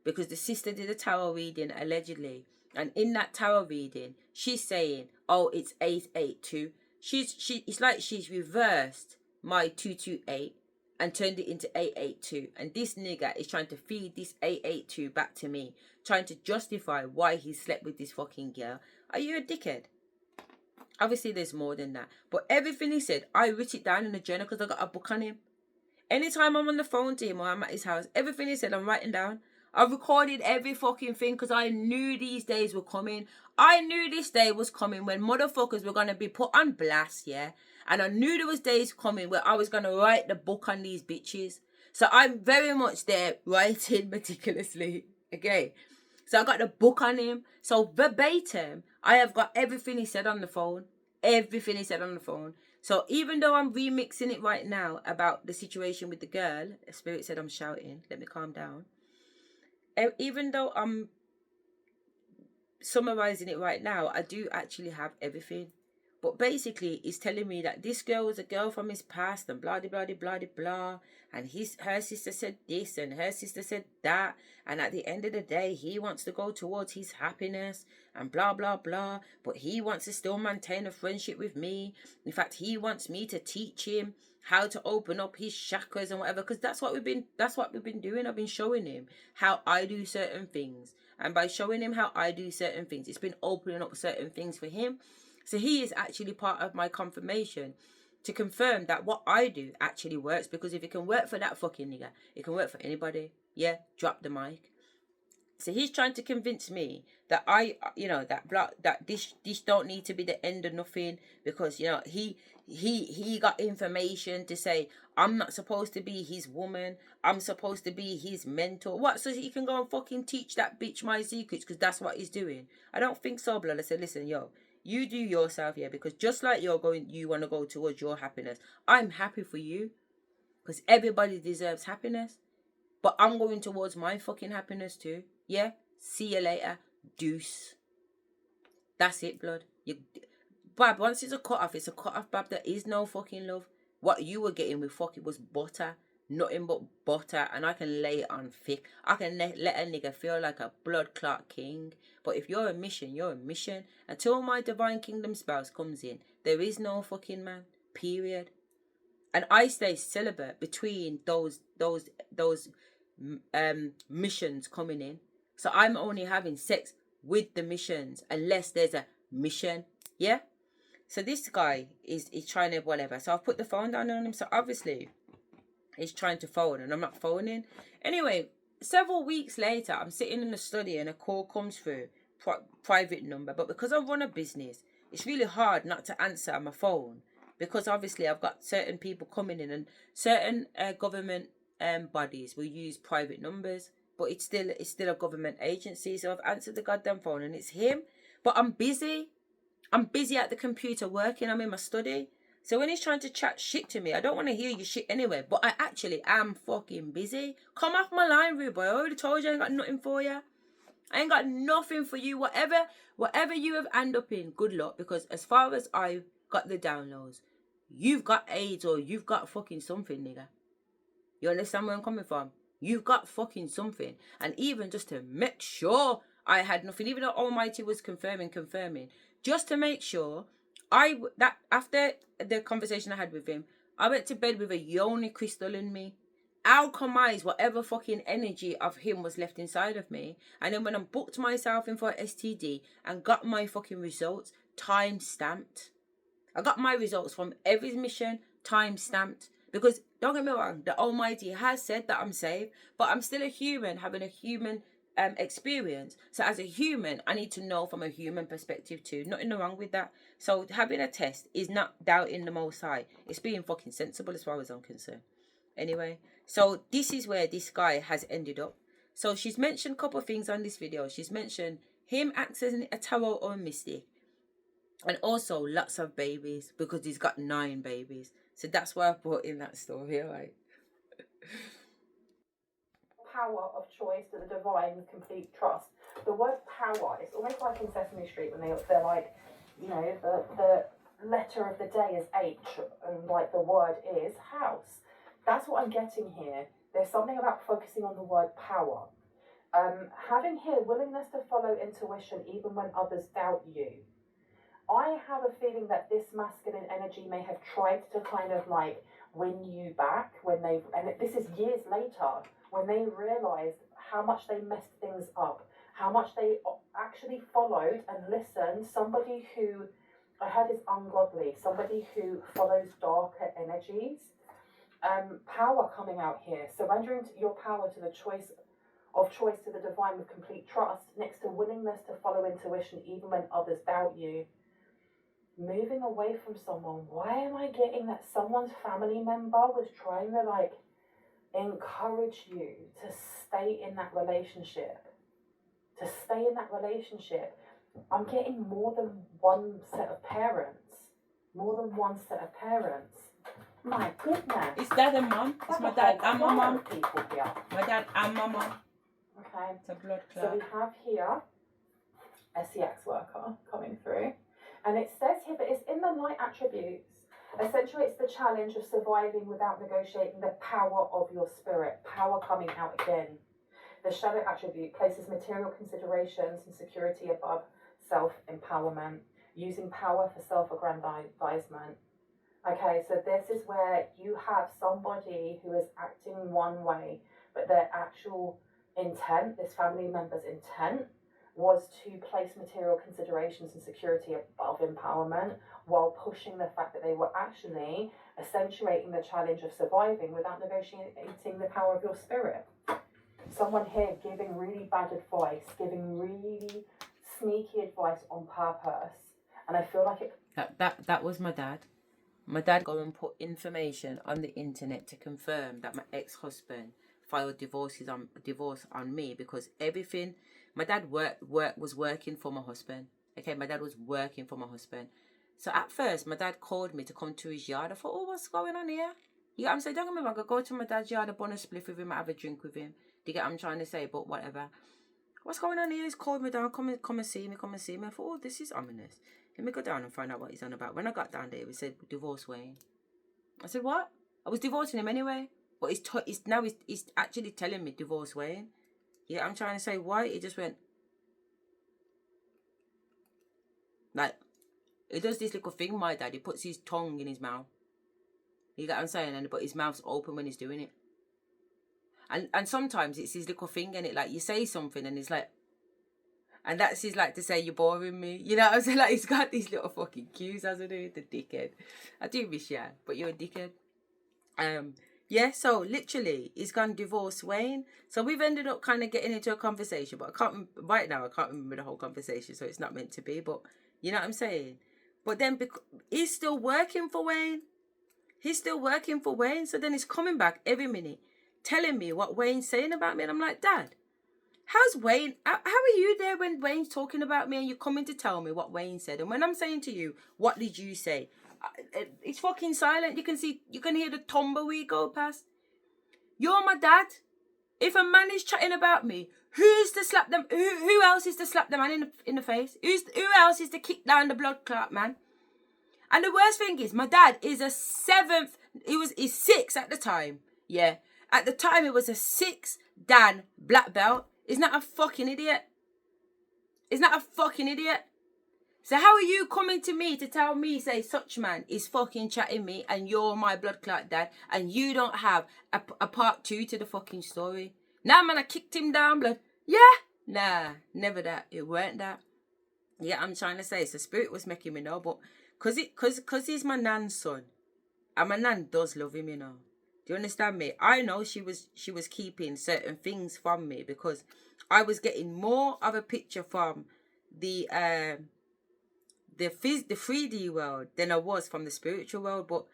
Because the sister did a tarot reading allegedly, and in that tarot reading she's saying, oh, it's 882. It's like she's reversed my 228 and turned it into 882. And this nigga is trying to feed this 882 back to me, trying to justify why he slept with this fucking girl. Are you a dickhead? Obviously, there's more than that. But everything he said, I wrote it down in a journal because I got a book on him. Anytime I'm on the phone to him or I'm at his house, everything he said, I'm writing down. I recorded every fucking thing because I knew these days were coming. I knew this day was coming when motherfuckers were going to be put on blast, yeah? And I knew there was days coming where I was going to write the book on these bitches. So I'm very much there writing meticulously, okay? So I got the book on him. So verbatim, I have got everything he said on the phone. Everything he said on the phone. So even though I'm remixing it right now about the situation with the girl, Spirit said I'm shouting, let me calm down. Even though I'm summarizing it right now, I do actually have everything. But basically, he's telling me that this girl was a girl from his past and blah, blah, blah, blah, blah. And her sister said this and her sister said that. And at the end of the day, he wants to go towards his happiness and blah, blah, blah. But he wants to still maintain a friendship with me. In fact, he wants me to teach him how to open up his chakras and whatever. Because that's what we've been doing. I've been showing him how I do certain things. And by showing him how I do certain things, it's been opening up certain things for him. So he is actually part of my confirmation to confirm that what I do actually works. Because if it can work for that fucking nigga, it can work for anybody. Yeah, drop the mic. So he's trying to convince me that that this don't need to be the end of nothing, because he got information to say I'm not supposed to be his woman, I'm supposed to be his mentor. What? So he can go and fucking teach that bitch my secrets, because that's what he's doing? I don't think so, blood. I said, listen, yo, you do yourself, yeah, because just like you want to go towards your happiness. I'm happy for you, because everybody deserves happiness. But I'm going towards my fucking happiness too. Yeah? See you later. Deuce. That's it, blood. Bab, once it's a cut off, Bab. There is no fucking love. What you were getting with fucking was butter. Nothing but butter. And I can lay it on thick. I can let a nigga feel like a blood clot king. But if you're a mission, you're a mission. Until my divine kingdom spouse comes in, there is no fucking man. Period. And I stay celibate between those missions coming in. So I'm only having sex with the missions unless there's a mission. Yeah? So this guy is trying to whatever. So I've put the phone down on him. So obviously he's trying to phone and I'm not phoning. Anyway, several weeks later, I'm sitting in the study and a call comes through. Private number. But because I run a business, it's really hard not to answer my phone. Because obviously I've got certain people coming in, and certain government bodies will use private numbers, but it's still a government agency. So I've answered the goddamn phone and it's him. But I'm busy. I'm busy at the computer working. I'm in my study. So when he's trying to chat shit to me, I don't want to hear your shit anyway. But I actually am fucking busy. Come off my line, rude boy. I already told you I ain't got nothing for you. I ain't got nothing for you. Whatever you have end up in, good luck. Because as far as I got the downloads, you've got AIDS or you've got fucking something, nigga. You understand where I'm coming from? You've got fucking something. And even just to make sure I had nothing, even though Almighty was confirming, just to make sure, that after the conversation I had with him, I went to bed with a yoni crystal in me. Alchemize whatever fucking energy of him was left inside of me. And then when I booked myself in for an STD and got my fucking results, time stamped. I got my results from every mission, time stamped. Because, don't get me wrong, the Almighty has said that I'm saved, but I'm still a human having a human experience. So as a human, I need to know from a human perspective too. Nothing wrong with that. So having a test is not doubting the Most High. It's being fucking sensible as far as I'm concerned. Anyway, so this is where this guy has ended up. So she's mentioned a couple of things on this video. She's mentioned him accessing a tarot or a mystic. And also lots of babies, because he's got 9 babies. So that's why I brought in that story, alright? Power of choice to the divine with complete trust. The word power, it's almost like in Sesame Street when they're like, the letter of the day is H and like the word is house. That's what I'm getting here. There's something about focusing on the word power. Having here willingness to follow intuition even when others doubt you. I have a feeling that this masculine energy may have tried to kind of like win you back and this is years later, when they realized how much they messed things up, how much they actually followed and listened somebody who I heard is ungodly, somebody who follows darker energies. Power coming out here, surrendering your power to the choice to the divine with complete trust, next to willingness to follow intuition even when others doubt you. Moving away from someone. Why am I getting that someone's family member was trying to like encourage you to stay in that relationship? I'm getting more than one set of parents. My goodness. It's dad and mum. It's my dad and my mum. People here. My dad and my mum. Okay. It's a blood So clot. we have here a CX worker coming through. And it says here that it's in the light attributes, accentuates the challenge of surviving without negotiating the power of your spirit, power coming out again. The shadow attribute places material considerations and security above self-empowerment, using power for self-aggrandizement. Okay, so this is where you have somebody who is acting one way, but their actual intent, this family member's intent, was to place material considerations and security above empowerment, while pushing the fact that they were actually accentuating the challenge of surviving without negotiating the power of your spirit. Someone here giving really bad advice, giving really sneaky advice on purpose. And I feel like it... That was my dad. My dad go and put information on the internet to confirm that my ex-husband filed divorce on me, because everything... My dad was working for my husband. Okay, my dad was working for my husband. So at first, my dad called me to come to his yard. I thought, oh, what's going on here? You get what I'm saying? Don't get me wrong, I could go to my dad's yard, I bun a spliff with him, I have a drink with him. Do you get what I'm trying to say? But whatever. What's going on here? He's called me down, come and see me. I thought, oh, this is ominous. Let me go down and find out what he's on about. When I got down there, he said, divorce Wayne. I said, what? I was divorcing him anyway. But he's actually telling me divorce Wayne. Yeah, I'm trying to say why. He just went, like, he does this little thing, my dad. He puts his tongue in his mouth. You get what I'm saying? But his mouth's open when he's doing it. And sometimes it's his little thing, and it like you say something and it's like, and that's his like to say you're boring me. You know what I'm saying? Like he's got these little fucking cues, hasn't he? The dickhead. I do miss you, but you're a dickhead. Yeah, so literally he's gone divorce Wayne. So we've ended up kind of getting into a conversation, but right now I can't remember the whole conversation, so it's not meant to be, but you know what I'm saying? But then he's still working for Wayne. So then he's coming back every minute telling me what Wayne's saying about me. And I'm like, Dad, how's Wayne? How are you there when Wayne's talking about me and you're coming to tell me what Wayne said? And when I'm saying to you, what did you say? It's fucking silent. You can hear the tumbleweed go past. You're my dad. If a man is chatting about me, who's to slap them? Who else is to slap the man in the face? Who else is to kick down the blood clot man? And the worst thing is, my dad is a seventh. He's 6 at the time. Yeah, at the time it was a 6 Dan black belt. Isn't that a fucking idiot? So how are you coming to me to tell me, say, such man is fucking chatting me and you're my blood clot dad and you don't have a part 2 to the fucking story? Nah, man, I kicked him down, blood. Yeah? Nah, never that. It weren't that. Yeah, I'm trying to say, so spirit was making me know, but cause he's my nan's son. And my nan does love him, you know. Do you understand me? I know she was keeping certain things from me because I was getting more of a picture from the 3D world than I was from the spiritual world. But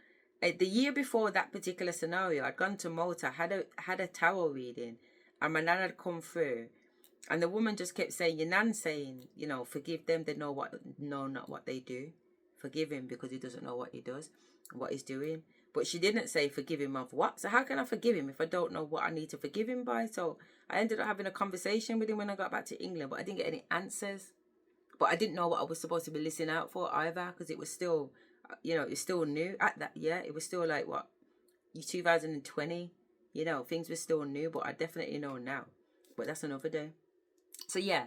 the year before that particular scenario, I'd gone to Malta, had a tarot reading, and my nan had come through, and the woman just kept saying, your nan's saying, you know, forgive them, they know not what they do. Forgive him because he doesn't know what he does, what he's doing. But she didn't say forgive him of what. So how can I forgive him if I don't know what I need to forgive him by? So I ended up having a conversation with him when I got back to England, but I didn't get any answers. But I didn't know what I was supposed to be listening out for either, because it was still, you know, it's still new at that. Yeah, it was still like 2020. You know, things were still new, but I definitely know now. But that's another day. So yeah.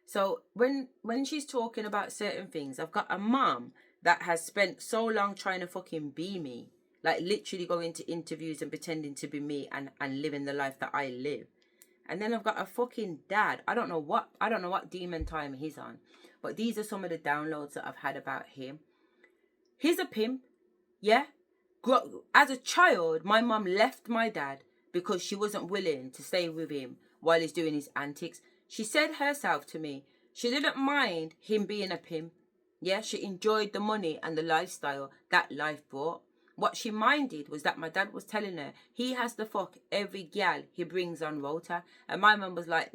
So when she's talking about certain things, I've got a mom that has spent so long trying to fucking be me. Like literally going to interviews and pretending to be me and living the life that I live. And then I've got a fucking dad. I don't know what demon time he's on. But these are some of the downloads that I've had about him. He's a pimp. Yeah. As a child, my mum left my dad because she wasn't willing to stay with him while he's doing his antics. She said herself to me, she didn't mind him being a pimp. Yeah, she enjoyed the money and the lifestyle that life brought. What she minded was that my dad was telling her he has to fuck every gal he brings on rota. And my mum was like,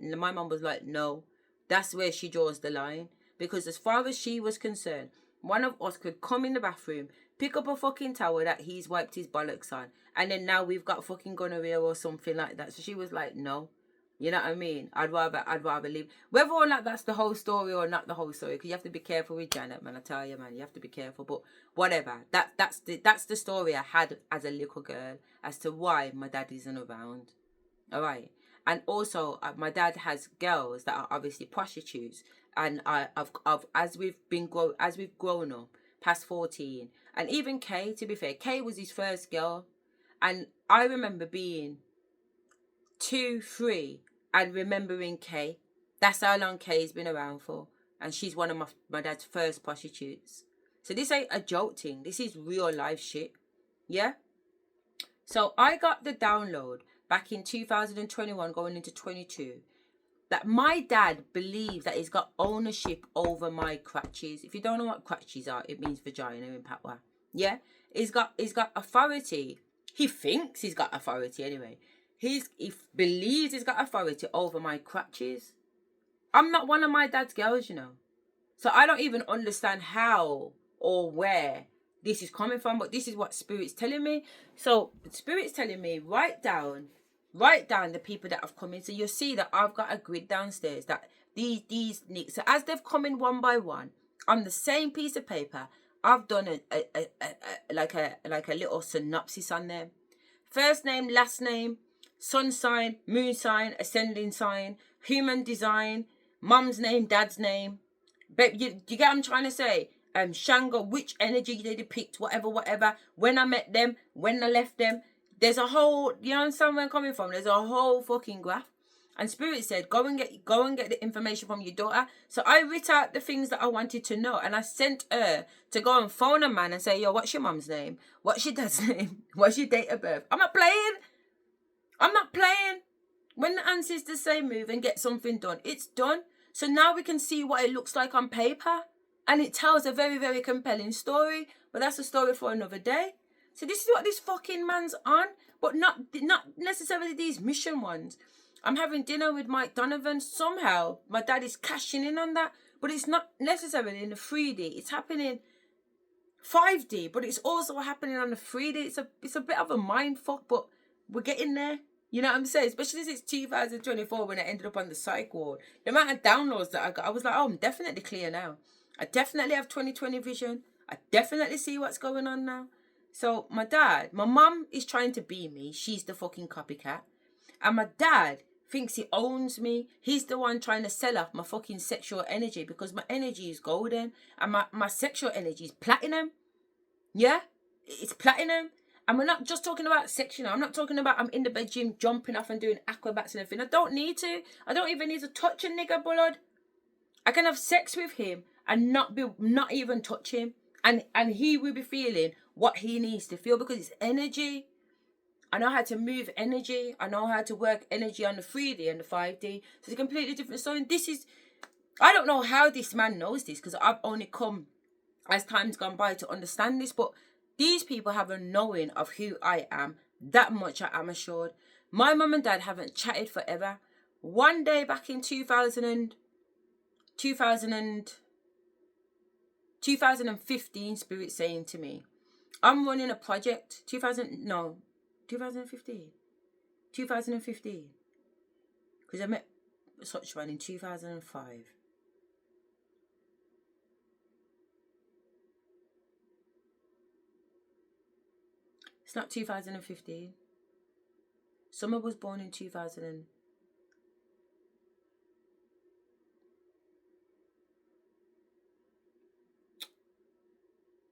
no, that's where she draws the line. Because as far as she was concerned, one of us could come in the bathroom, pick up a fucking towel that he's wiped his bollocks on, and then now we've got fucking gonorrhea or something like that. So she was like, no, You know what I mean? I'd rather leave. Whether or not that's the whole story or not the whole story, because you have to be careful with Janet, man. I tell you, man, you have to be careful. But whatever. That's the story I had as a little girl as to why my dad isn't around. All right. And also, my dad has girls that are obviously prostitutes, and I've as we've grown up past 14, and even Kay. To be fair, Kay was his first girl, and I remember being 2, 3, and remembering Kay. That's how long Kay's been around for, and she's one of my dad's first prostitutes. So this ain't a joke thing. This is real life shit. Yeah. So I got the download back in 2021, going into 22, that my dad believes that he's got ownership over my crotches. If you don't know what crotches are, it means vagina in Patois. Yeah, he's got authority. He thinks he's got authority anyway. He believes he's got authority over my crotches. I'm not one of my dad's girls, you know. So I don't even understand how or where this is coming from, but this is what Spirit's telling me. So Spirit's telling me, write down the people that have come in. So you'll see that I've got a grid downstairs that these nicks. So as they've come in one by one on the same piece of paper, I've done like a little synopsis on them. First name, last name, sun sign, moon sign, ascending sign, human design, mum's name, dad's name. But you get what I'm trying to say? Shango, which energy they depict, whatever. When I met them, when I left them. There's a whole, you understand where I'm coming from? There's a whole fucking graph. And Spirit said, go and get the information from your daughter. So I writ out the things that I wanted to know, and I sent her to go and phone a man and say, yo, what's your mum's name? What's your dad's name? What's your date of birth? I'm not playing. When the answer's the same, move and get something done. It's done. So now we can see what it looks like on paper. And it tells a very, very compelling story. But that's a story for another day. So this is what this fucking man's on. But not necessarily these mission ones. I'm having dinner with Mike Donovan. Somehow, my dad is cashing in on that. But it's not necessarily in the 3D. It's happening 5D. But it's also happening on the 3D. It's a bit of a mind fuck. But we're getting there. You know what I'm saying? Especially since it's 2024 when I ended up on the psych ward. The amount of downloads that I got, I was like, oh, I'm definitely clear now. I definitely have 20/20 vision. I definitely see what's going on now. So my mum is trying to be me. She's the fucking copycat. And my dad thinks he owns me. He's the one trying to sell off my fucking sexual energy because my energy is golden and my sexual energy is platinum. Yeah? It's platinum. And we're not just talking about sex, you know. I'm not talking about I'm in the bedroom jumping off and doing acrobats and everything. I don't need to. I don't even need to touch a nigger, blood. I can have sex with him and not even touch him. And he will be feeling what he needs to feel because it's energy. I know how to move energy. I know how to work energy on the 3D and the 5D. So it's a completely different story. And this is, I don't know how this man knows this because I've only come as time's gone by to understand this, but these people have a knowing of who I am. That much I am assured. My mum and dad haven't chatted forever. One day back in 2015, Spirit saying to me, I'm running a project. 2015. Because I met such one in 2005. It's not 2015. Summer was born in 2000.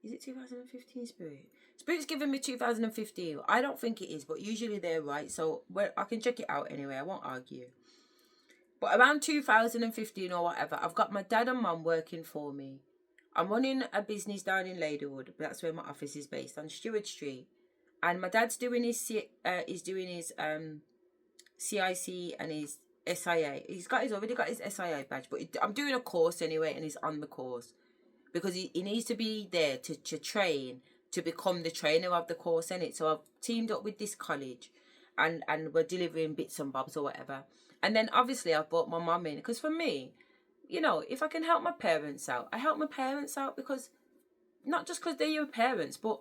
Is it 2015, Spirit? Spirit's giving me 2015. I don't think it is, but usually they're right. So I can check it out anyway. I won't argue. But around 2015 or whatever, I've got my dad and mum working for me. I'm running a business down in Ladywood. That's where my office is based, on Stewart Street. And my dad's doing his CIC and his SIA. He's already got his SIA badge, but I'm doing a course anyway, and he's on the course because he needs to be there to train to become the trainer of the course, innit? So I've teamed up with this college, and we're delivering bits and bobs or whatever. And then obviously I've brought my mum in because for me, you know, if I can help my parents out, I help my parents out because not just because they're your parents, but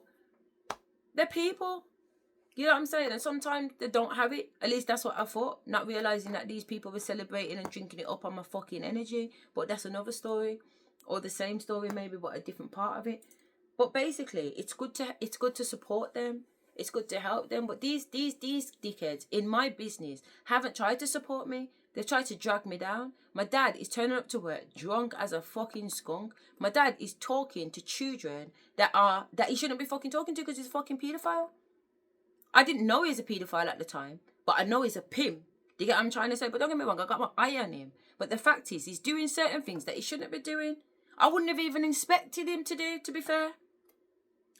they're people. You know what I'm saying? And sometimes they don't have it. At least that's what I thought. Not realising that these people were celebrating and drinking it up on my fucking energy. But that's another story. Or the same story maybe, but a different part of it. But basically, it's good to support them. It's good to help them. But these dickheads in my business haven't tried to support me. They've tried to drag me down. My dad is turning up to work drunk as a fucking skunk. My dad is talking to children that he shouldn't be fucking talking to because he's a fucking paedophile. I didn't know he was a paedophile at the time, but I know he's a pimp. Do you get what I'm trying to say? But don't get me wrong, I got my eye on him. But the fact is, he's doing certain things that he shouldn't be doing. I wouldn't have even expected him to do, to be fair.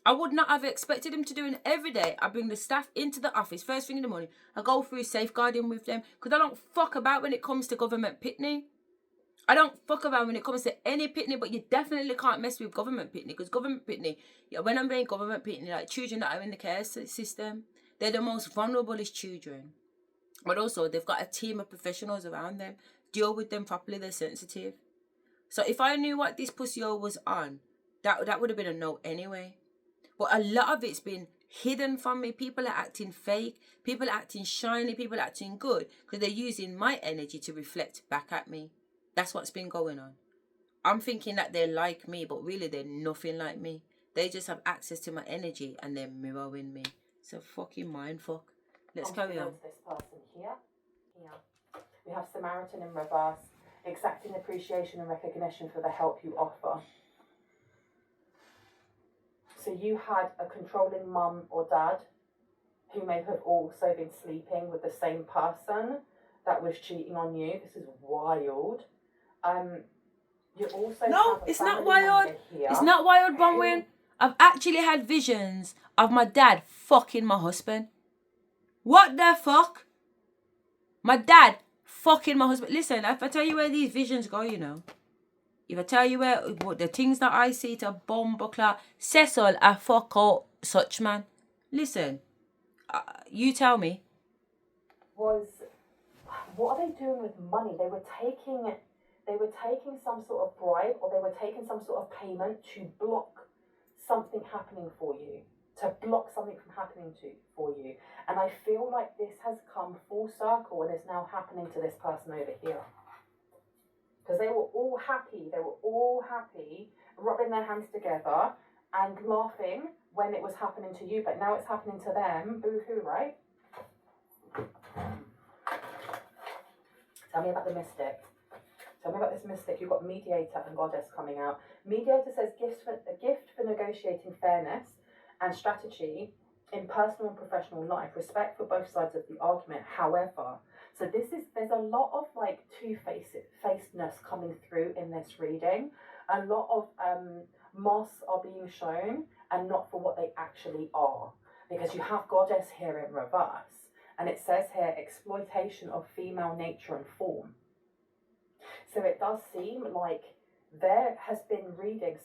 I would not have expected him to do it every day. I bring the staff into the office first thing in the morning. I go through safeguarding with them because I don't fuck about when it comes to government pitney. I don't fuck about when it comes to any pitney, but you definitely can't mess with government pitney because government pitney, when I'm saying government pitney, like children that are in the care system, they're the most vulnerable children. But also, they've got a team of professionals around them. Deal with them properly, they're sensitive. So if I knew what this pussy-o was on, that would have been a no anyway. But a lot of it's been hidden from me. People are acting fake. People are acting shiny. People are acting good because they're using my energy to reflect back at me. That's what's been going on. I'm thinking that they're like me, but really they're nothing like me. They just have access to my energy and they're mirroring me. It's a fucking mindfuck. Let's carry on. This person here. We have Samaritan in reverse, exacting appreciation and recognition for the help you offer. So you had a controlling mum or dad who may have also been sleeping with the same person that was cheating on you. This is wild. You also no, have it's not wild. Here. It's not wild, Bronwyn. I've actually had visions of my dad fucking my husband. What the fuck? My dad fucking my husband. Listen, if I tell you where these visions go, you know. If I tell you what the things that I see to bomb buckler, Cecil, I fuck out such man. Listen, you tell me. What are they doing with money? They were taking some sort of bribe, or they were taking some sort of payment to block something happening for you, to block something from happening for you. And I feel like this has come full circle and is now happening to this person over here. Because they were all happy, rubbing their hands together and laughing when it was happening to you, but now it's happening to them. Boo-hoo, right? Tell me about the mystic. Tell me about this mystic. You've got mediator and goddess coming out. Mediator says a gift for negotiating fairness and strategy in personal and professional life. Respect for both sides of the argument. However, so there's a lot of like two-facedness coming through in this reading. A lot of masks are being shown and not for what they actually are. Because you have goddess here in reverse. And it says here, exploitation of female nature and form. So it does seem like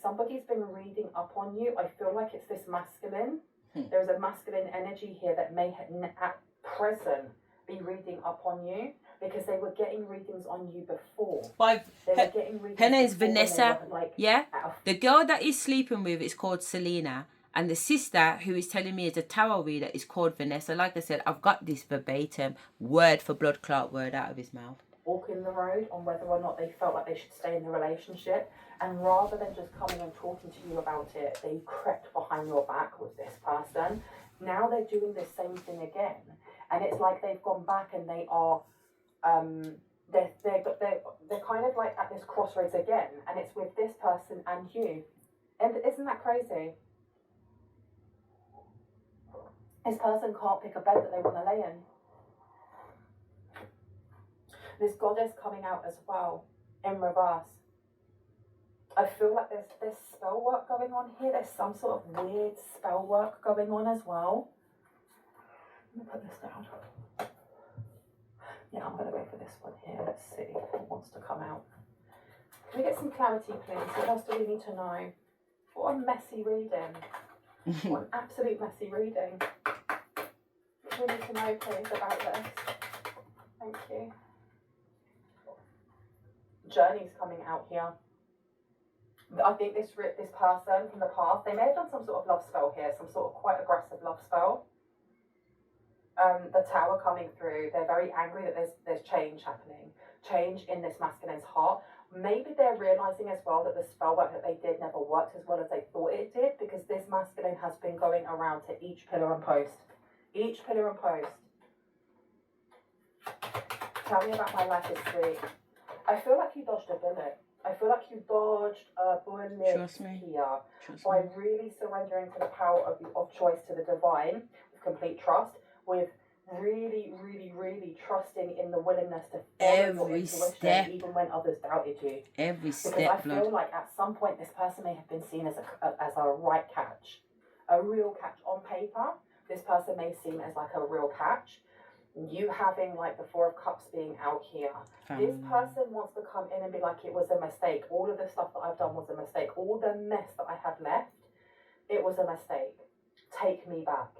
somebody's been reading up on you. I feel like it's this masculine. There's a masculine energy here that may at present be reading up on you because they were getting readings on you before. Her name's Vanessa. Yeah? The girl that he's sleeping with is called Selena. And the sister who is telling me is a tarot reader is called Vanessa. Like I said, I've got this verbatim, word for blood clot word out of his mouth. Walking the road on whether or not they felt like they should stay in the relationship. And rather than just coming and talking to you about it, they crept behind your back with this person. Now they're doing the same thing again. And it's like they've gone back and they are, they're kind of like at this crossroads again. And it's with this person and you. And isn't that crazy? This person can't pick a bed that they want to lay in. This goddess coming out as well, in reverse. I feel like there's spell work going on here. There's some sort of weird spell work going on as well. Let me put this down. Yeah, I'm going to go for this one here. Let's see what wants to come out. Can we get some clarity, please? What else do we need to know? What a messy reading. What an absolute messy reading. What do we need to know, please, about this? Thank you. Journey's coming out here. I think this person from the past, they may have done some sort of love spell here, some sort of quite aggressive love spell. the tower coming through. They're very angry that there's change happening, change in this masculine's heart. Maybe they're realizing as well that the spell work that they did never worked as well as they thought it did, because this masculine has been going around to each pillar and post. Each pillar and post. Tell me about my life history. I feel like you dodged a bullet. I feel like you dodged a bullet here by really surrendering to the power of choice to the divine with complete trust, with really, really, really trusting in the willingness to follow your intuition even when others doubted you. Every step, because I feel like at some point this person may have been seen as a right catch, a real catch on paper. This person may seem as like a real catch. You having like the Four of Cups being out here. This person wants to come in and be like, it was a mistake. All of the stuff that I've done was a mistake. All the mess that I have left, it was a mistake. Take me back.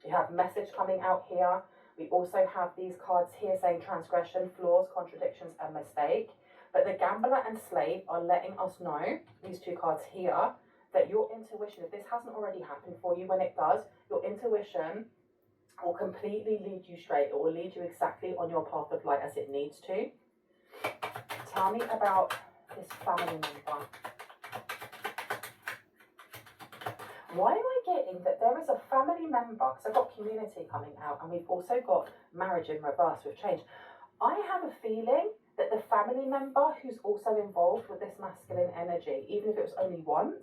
You have message coming out here. We also have these cards here saying transgression, flaws, contradictions, and mistake. But the gambler and slave are letting us know, these two cards here, that your intuition, if this hasn't already happened for you, when it does, your intuition will completely lead you straight. It will lead you exactly on your path of light as it needs to. Tell me about this family member. Why am I getting that there is a family member, because I've got community coming out, and we've also got marriage in reverse with change. I have a feeling that the family member who's also involved with this masculine energy, even if it was only once,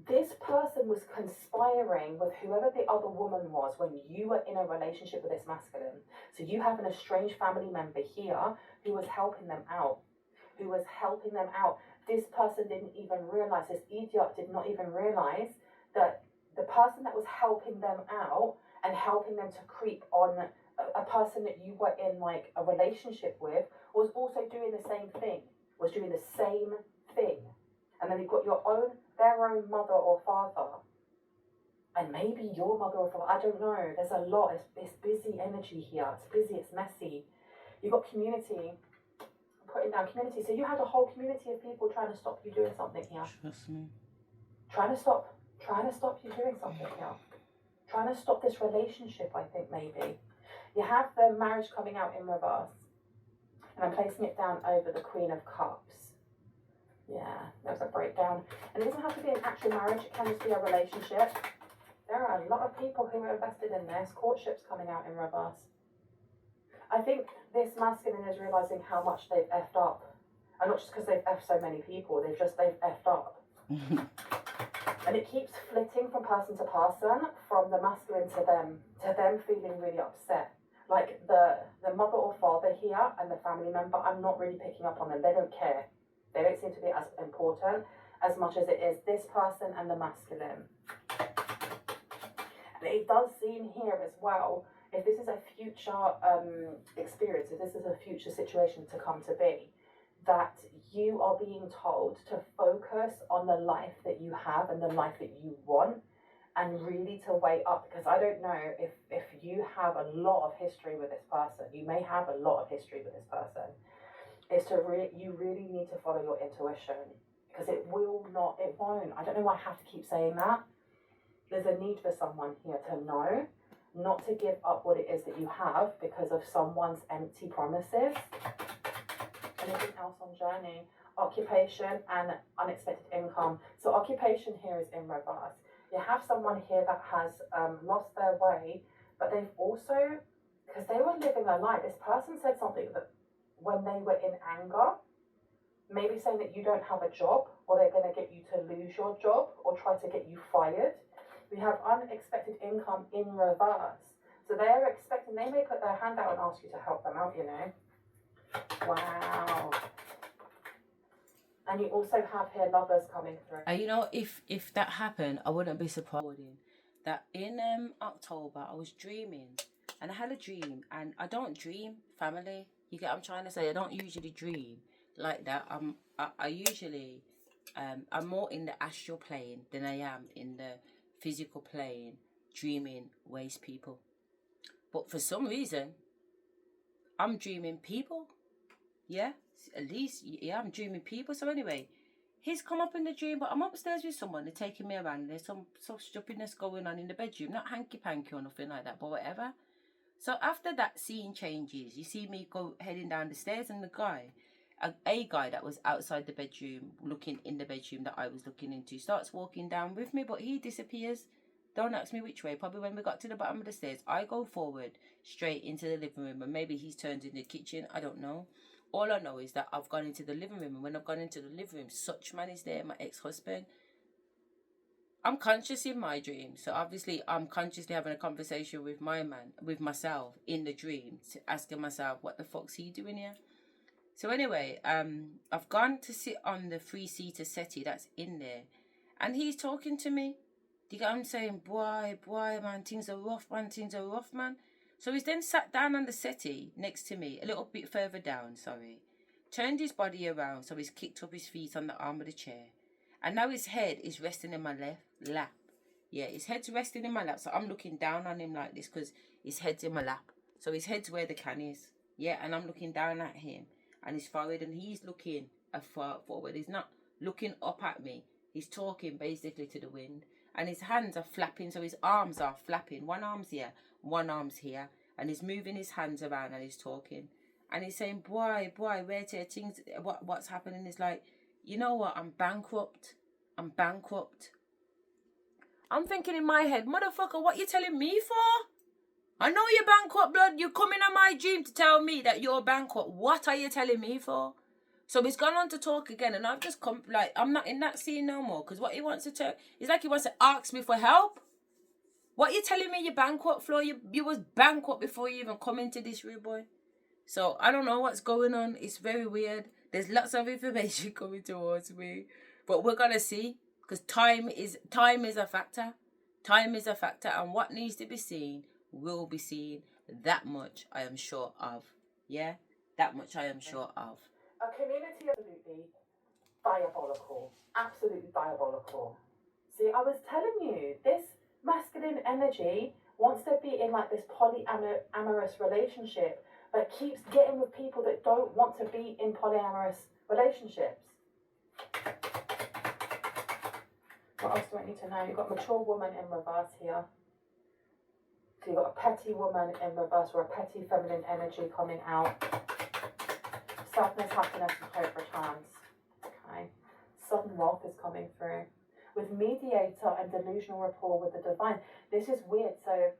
this person was conspiring with whoever the other woman was when you were in a relationship with this masculine. So you have an estranged family member here who was helping them out, This person didn't even realize, this idiot did not even realize that the person that was helping them out and helping them to creep on a person that you were in like a relationship with was also doing the same thing, And then you've got their own mother or father, and maybe your mother or father, I don't know. There's a lot, it's busy energy here. It's busy, it's messy. You've got community, putting down community. So you had a whole community of people trying to stop you doing something here. Trust me. Trying to stop you doing something here. Trying to stop this relationship, I think, maybe. You have the marriage coming out in reverse. And I'm placing it down over the Queen of Cups. Yeah, there's a breakdown. And it doesn't have to be an actual marriage. It can just be a relationship. There are a lot of people who are invested in this. Courtship's coming out in reverse. I think this masculine is realising how much they've effed up. And not just because they've effed so many people, they've effed up. And it keeps flitting from person to person, from the masculine to them feeling really upset. Like the mother or father here and the family member, I'm not really picking up on them. They don't care. They don't seem to be as important as much as it is this person and the masculine. And it does seem here as well, if this is a future experience, if this is a future situation to come to be, that you are being told to focus on the life that you have and the life that you want, and really to weigh up, because I don't know if you have a lot of history with this person. You may have a lot of history with this person. You really need to follow your intuition, because it won't. I don't know why I have to keep saying that. There's a need for someone here to know, not to give up what it is that you have because of someone's empty promises. Anything else on journey? Occupation and unexpected income. So occupation here is in reverse. You have someone here that has lost their way, but they've also, because they were living their life, this person said something that when they were in anger, maybe saying that you don't have a job, or they're going to get you to lose your job, or try to get you fired. We have unexpected income in reverse. So they're expecting, they may put their hand out and ask you to help them out, you know. Wow. And you also have here lovers coming through. You know, if that happened, I wouldn't be surprised. That in October, I was dreaming, and I had a dream, and I don't dream family. You get what I'm trying to say? I don't usually dream like that. I usually, I'm more in the astral plane than I am in the physical plane, dreaming waste people. But for some reason, I'm dreaming people. Yeah, at least, yeah, I'm dreaming people. So anyway, he's come up in the dream, but I'm upstairs with someone. They're taking me around. And there's some stupidness going on in the bedroom. Not hanky-panky or nothing like that, but whatever. So after that scene changes, you see me heading down the stairs, and the guy, a guy that was outside the bedroom, looking in the bedroom that I was looking into, starts walking down with me, but he disappears. Don't ask me which way. Probably when we got to the bottom of the stairs, I go forward straight into the living room, and maybe he's turned in the kitchen. I don't know. All I know is that I've gone into the living room, and when I've gone into the living room, such man is there, my ex-husband. I'm conscious in my dream, so obviously I'm consciously having a conversation with my man, with myself in the dream, asking myself, what the fuck's he doing here? So anyway, I've gone to sit on the 3-seater settee that's in there, and he's talking to me. Do you get what I'm saying? Boy, man, things are rough, man. So he's then sat down on the settee next to me, a little bit further down, turned his body around, so he's kicked up his feet on the arm of the chair. And now his head is resting in my lap. Yeah, his head's resting in my lap. So I'm looking down on him like this because his head's in my lap. So his head's where the can is. Yeah, and I'm looking down at him and his forehead, and he's looking forward. He's not looking up at me. He's talking basically to the wind. And his hands are flapping, so his arms are flapping. One arm's here, one arm's here. And he's moving his hands around and he's talking. And he's saying, boy, where to things, what's happening is like, you know what, I'm bankrupt. I'm thinking in my head, motherfucker, what you telling me for? I know you're bankrupt, blood. You come in my dream to tell me that you're bankrupt. What are you telling me for? So he's gone on to talk again, and I've just come, like, I'm not in that scene no more, because what he wants to tell, it's like he wants to ask me for help. What you telling me you're bankrupt, Flo? You was bankrupt before you even come into this room, boy. So I don't know what's going on. It's very weird. There's lots of information coming towards me, but we're gonna see, because time is a factor. Time is a factor, and what needs to be seen will be seen. That much I am sure of. Yeah, that much I am sure of. A community absolutely diabolical. Absolutely diabolical. See, I was telling you, this masculine energy wants to be in like this polyamorous relationship, but keeps getting with people that don't want to be in polyamorous relationships. What else do I need to know? You've got mature woman in reverse here. So you've got a petty woman in reverse, or a petty feminine energy coming out. Sadness, happiness, and hope returns. Okay. Sudden wealth is coming through. With mediator and delusional rapport with the divine. This is weird. So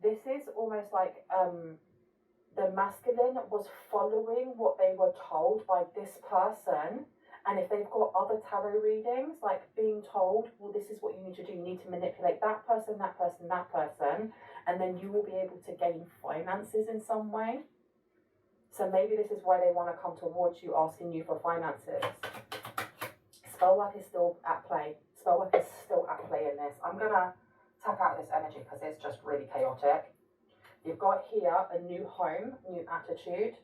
this is almost like the masculine was following what they were told by this person. And if they've got other tarot readings, like being told, well, this is what you need to do. You need to manipulate that person, and then you will be able to gain finances in some way. So maybe this is why they want to come towards you, asking you for finances. Spellwork is still at play. In this. I'm going to tap out this energy because it's just really chaotic. You've got here a new home, new attitude.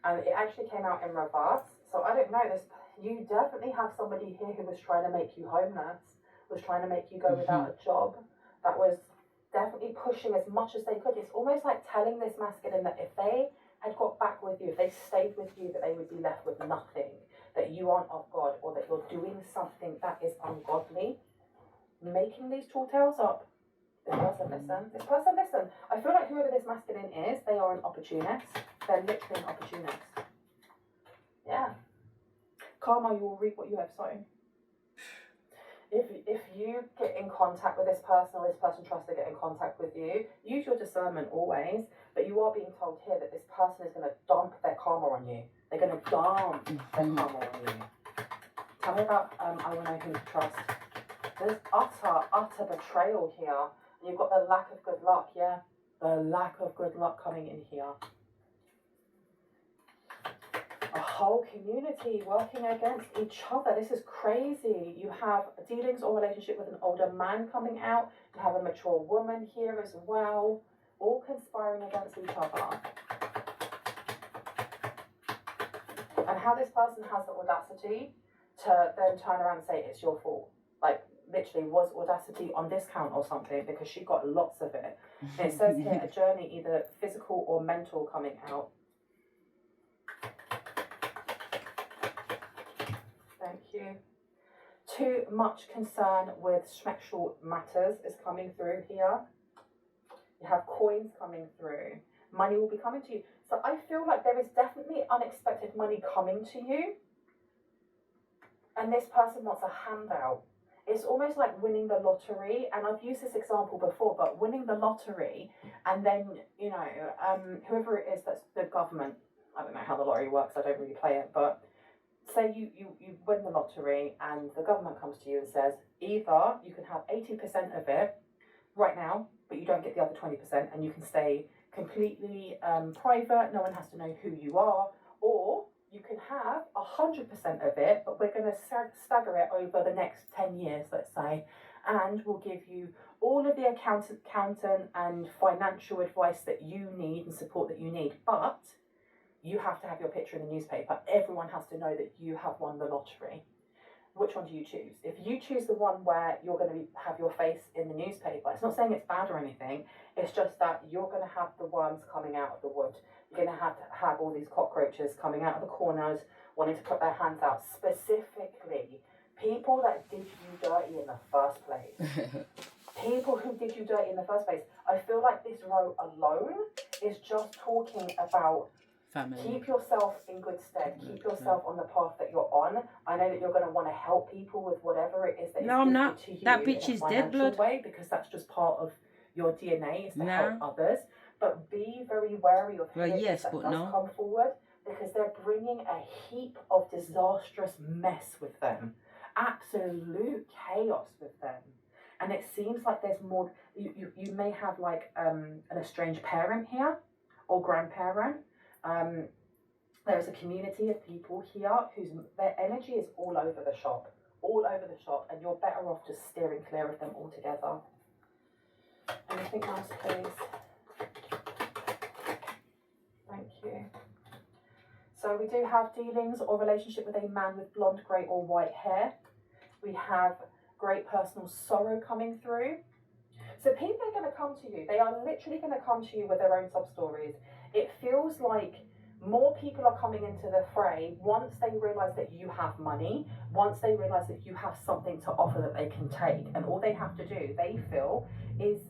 And it actually came out in reverse. So I don't know, you definitely have somebody here who was trying to make you homeless, was trying to make you go without a job, that was definitely pushing as much as they could. It's almost like telling this masculine that if they had got back with you, if they stayed with you, that they would be left with nothing, that you aren't of God, or that you're doing something that is ungodly. Making these tall tales up. This person listen. I feel like whoever this masculine is, they are an opportunist. They're literally an opportunist. Yeah. Karma, you will reap what you have sown. If you get in contact with this person, or this person tries to get in contact with you, use your discernment always, but you are being told here that this person is going to dump their karma on you. They're going to dump their karma on you. Tell me about I want to know who to trust. There's utter betrayal here. And you've got the lack of good luck, yeah? The lack of good luck coming in here. A whole community working against each other. This is crazy. You have dealings or relationship with an older man coming out. You have a mature woman here as well. All conspiring against each other. And how this person has the audacity to then turn around and say it's your fault. Like, literally, was audacity on discount or something, because she got lots of it. And it says here a journey, either physical or mental, coming out. Thank you. Too much concern with sexual matters is coming through here. You have coins coming through. Money will be coming to you. So I feel like there is definitely unexpected money coming to you. And this person wants a handout. It's almost like winning the lottery. And I've used this example before, but winning the lottery and then, you know, whoever it is that's the government, I don't know how the lottery works, I don't really play it, but say you win the lottery and the government comes to you and says, either you can have 80% of it right now, but you don't get the other 20% and you can stay completely private, no one has to know who you are, or you can have 100% of it, but we're going to stagger it over the next 10 years, let's say, and we'll give you all of the accountant and financial advice that you need and support that you need, but you have to have your picture in the newspaper. Everyone has to know that you have won the lottery. Which one do you choose? If you choose the one where you're going to have your face in the newspaper, it's not saying it's bad or anything, it's just that you're going to have the worms coming out of the wood. You're going to have all these cockroaches coming out of the corners, wanting to put their hands out. Specifically, people that did you dirty in the first place. People who did you dirty in the first place. I feel like this row alone is just talking about family. Keep yourself in good stead. Keep yourself on the path that you're on. I know that you're going to want to help people with whatever it is that is I'm not. to you That bitch in a is dead financial blood. way, because that's just part of your DNA is to help others. But be very wary of who it is that does come forward, because they're bringing a heap of disastrous mess with them. Absolute chaos with them. And it seems like there's more. You may have like an estranged parent here or grandparent. There's a community of people here whose their energy is all over the shop, and you're better off just steering clear of them altogether. Anything else, please? Thank you. So we do have dealings or relationship with a man with blonde, grey or white hair. We have great personal sorrow coming through. So people are going to come to you. They are literally going to come to you with their own sub-stories. It feels like more people are coming into the fray once they realise that you have money, once they realise that you have something to offer that they can take. And all they have to do, they feel, is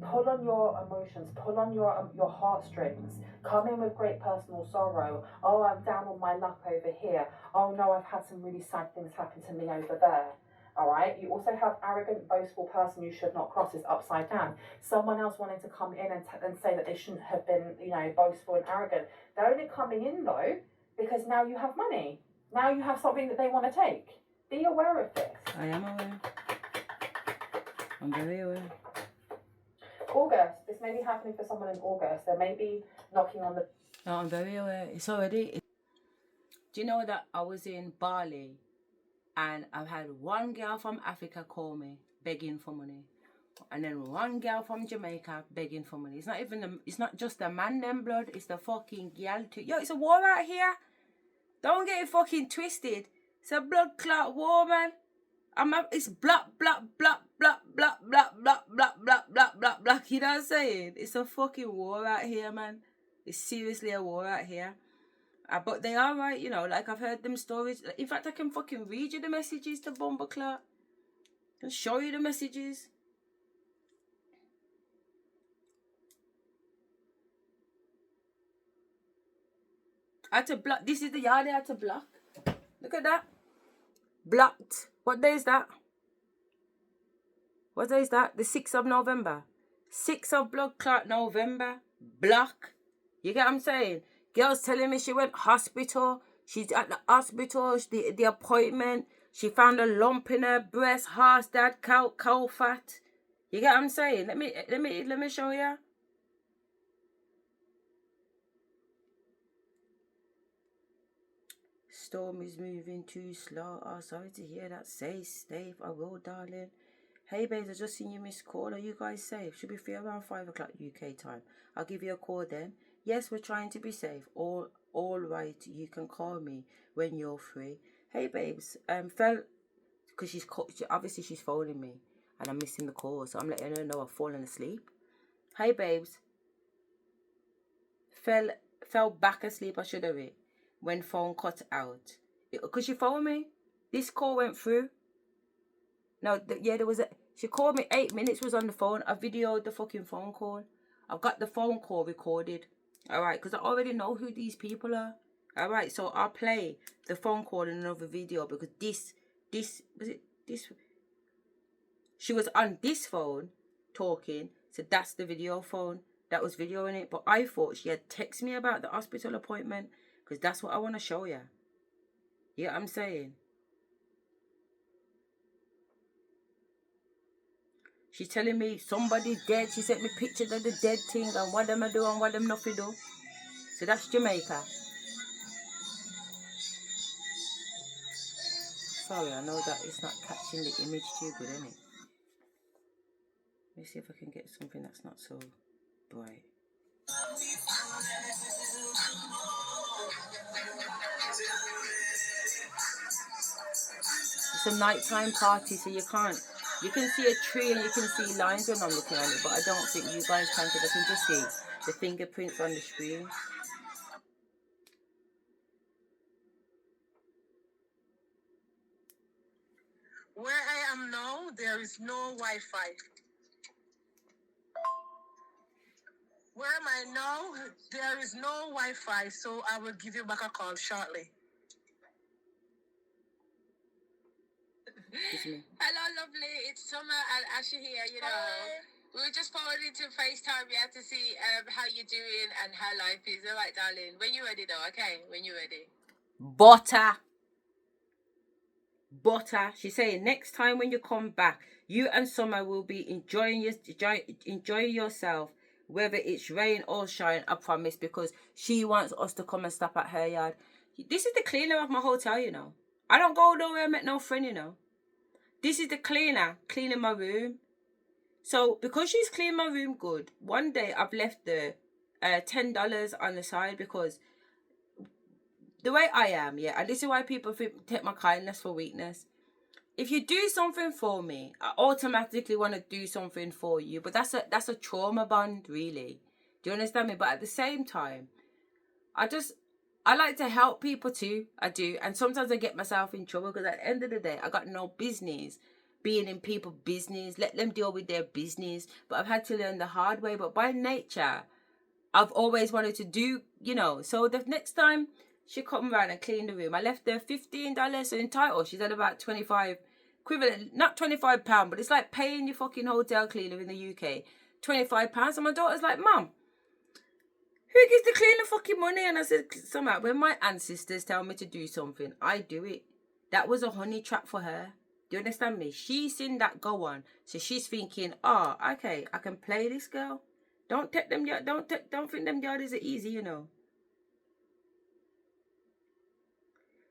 pull on your emotions, pull on your heartstrings, come in with great personal sorrow. Oh, I'm down on my luck over here. Oh no, I've had some really sad things happen to me over there. All right. You also have arrogant, boastful person you should not cross is upside down. Someone else wanting to come in and say that they shouldn't have been, you know, boastful and arrogant. They're only coming in though because now you have money. Now you have something that they want to take. Be aware of this. I am aware. I'm very aware. August. This may be happening for someone in August. They may be knocking on the. No, I'm very aware. It's already. Do you know that I was in Bali? And I've had one girl from Africa call me begging for money, and then one girl from Jamaica begging for money. It's not just the man them blood. It's the fucking girl too. Yo, it's a war out here. Don't get it fucking twisted. It's a blood clot war, man. It's black. You know what I'm saying? It's a fucking war out here, man. It's seriously a war out here. But they are right, you know, like I've heard them stories. In fact, I can fucking read you the messages to Bumbleclot. I can show you the messages. I had to block. This is the yard I had to block. Look at that. Blocked. What day is that? What day is that? The 6th of November. 6th of blood clot November. Block. You get what I'm saying? Girl's telling me she went hospital. She's at the hospital. The appointment. She found a lump in her breast. Heart, that cow fat. You get what I'm saying? Let me show you. Storm is moving too slow. Oh, sorry to hear that. Stay safe. I will, darling. Hey, babes, I just seen you missed call. Are you guys safe? Should be free around 5 o'clock UK time. I'll give you a call then. Yes, we're trying to be safe. All right. You can call me when you're free. Hey, babes. Because obviously she's phoning me and I'm missing the call, so I'm letting her know I've fallen asleep. Hey, babes. Fell back asleep. I should have it when phone cut out. Because she phoned me. This call went through. No, there was she called me 8 minutes. Was on the phone. I videoed the fucking phone call. I've got the phone call recorded. All right, because I already know who these people are. All right, so I'll play the phone call in another video because this was it. This she was on this phone talking, so that's the video phone that was videoing it. But I thought she had texted me about the hospital appointment because that's what I want to show you. You know what I'm saying? She's telling me somebody's dead. She sent me pictures of the dead thing and what them I do and what them nothing do. So that's Jamaica. Sorry, I know that it's not catching the image too good, isn't it? Let me see if I can get something that's not so bright. It's a nighttime party, so you can see a tree and you can see lines when I'm looking at it, but I don't think you guys can because I can just see the fingerprints on the screen. Where I am now, there is no Wi-Fi. Where am I now? There is no Wi-Fi, so I will give you back a call shortly. Hello, lovely. It's Summer and Asherah here. You know, we were just forwarding to FaceTime. We had to see how you're doing and how life is. All right, darling. When you're ready, though. Okay, when you're ready. Butter. She's saying next time when you come back, you and Summer will be enjoying yourself, whether it's rain or shine. I promise, because she wants us to come and stop at her yard. This is the cleaner of my hotel, you know. I don't go nowhere and make no friend, you know. This is the cleaner cleaning my room. So because she's cleaned my room good, one day I've left the $10 on the side because the way I am, yeah, and this is why people take my kindness for weakness. If you do something for me, I automatically want to do something for you. But that's a trauma bond, really. Do you understand me? But at the same time, I like to help people too. I do. And sometimes I get myself in trouble because at the end of the day, I got no business being in people's business. Let them deal with their business. But I've had to learn the hard way. But by nature, I've always wanted to do, you know. So the next time she come around and clean the room, I left her $15. So in total, she's had about 25 equivalent, not £25, but it's like paying your fucking hotel cleaner in the UK £25. And my daughter's like, Mum, who gives the cleaner fucking money? And I said, somehow, when my ancestors tell me to do something, I do it. That was a honey trap for her. Do you understand me? She's seen that go on. So she's thinking, okay, I can play this girl. Don't think them yardies are easy, you know.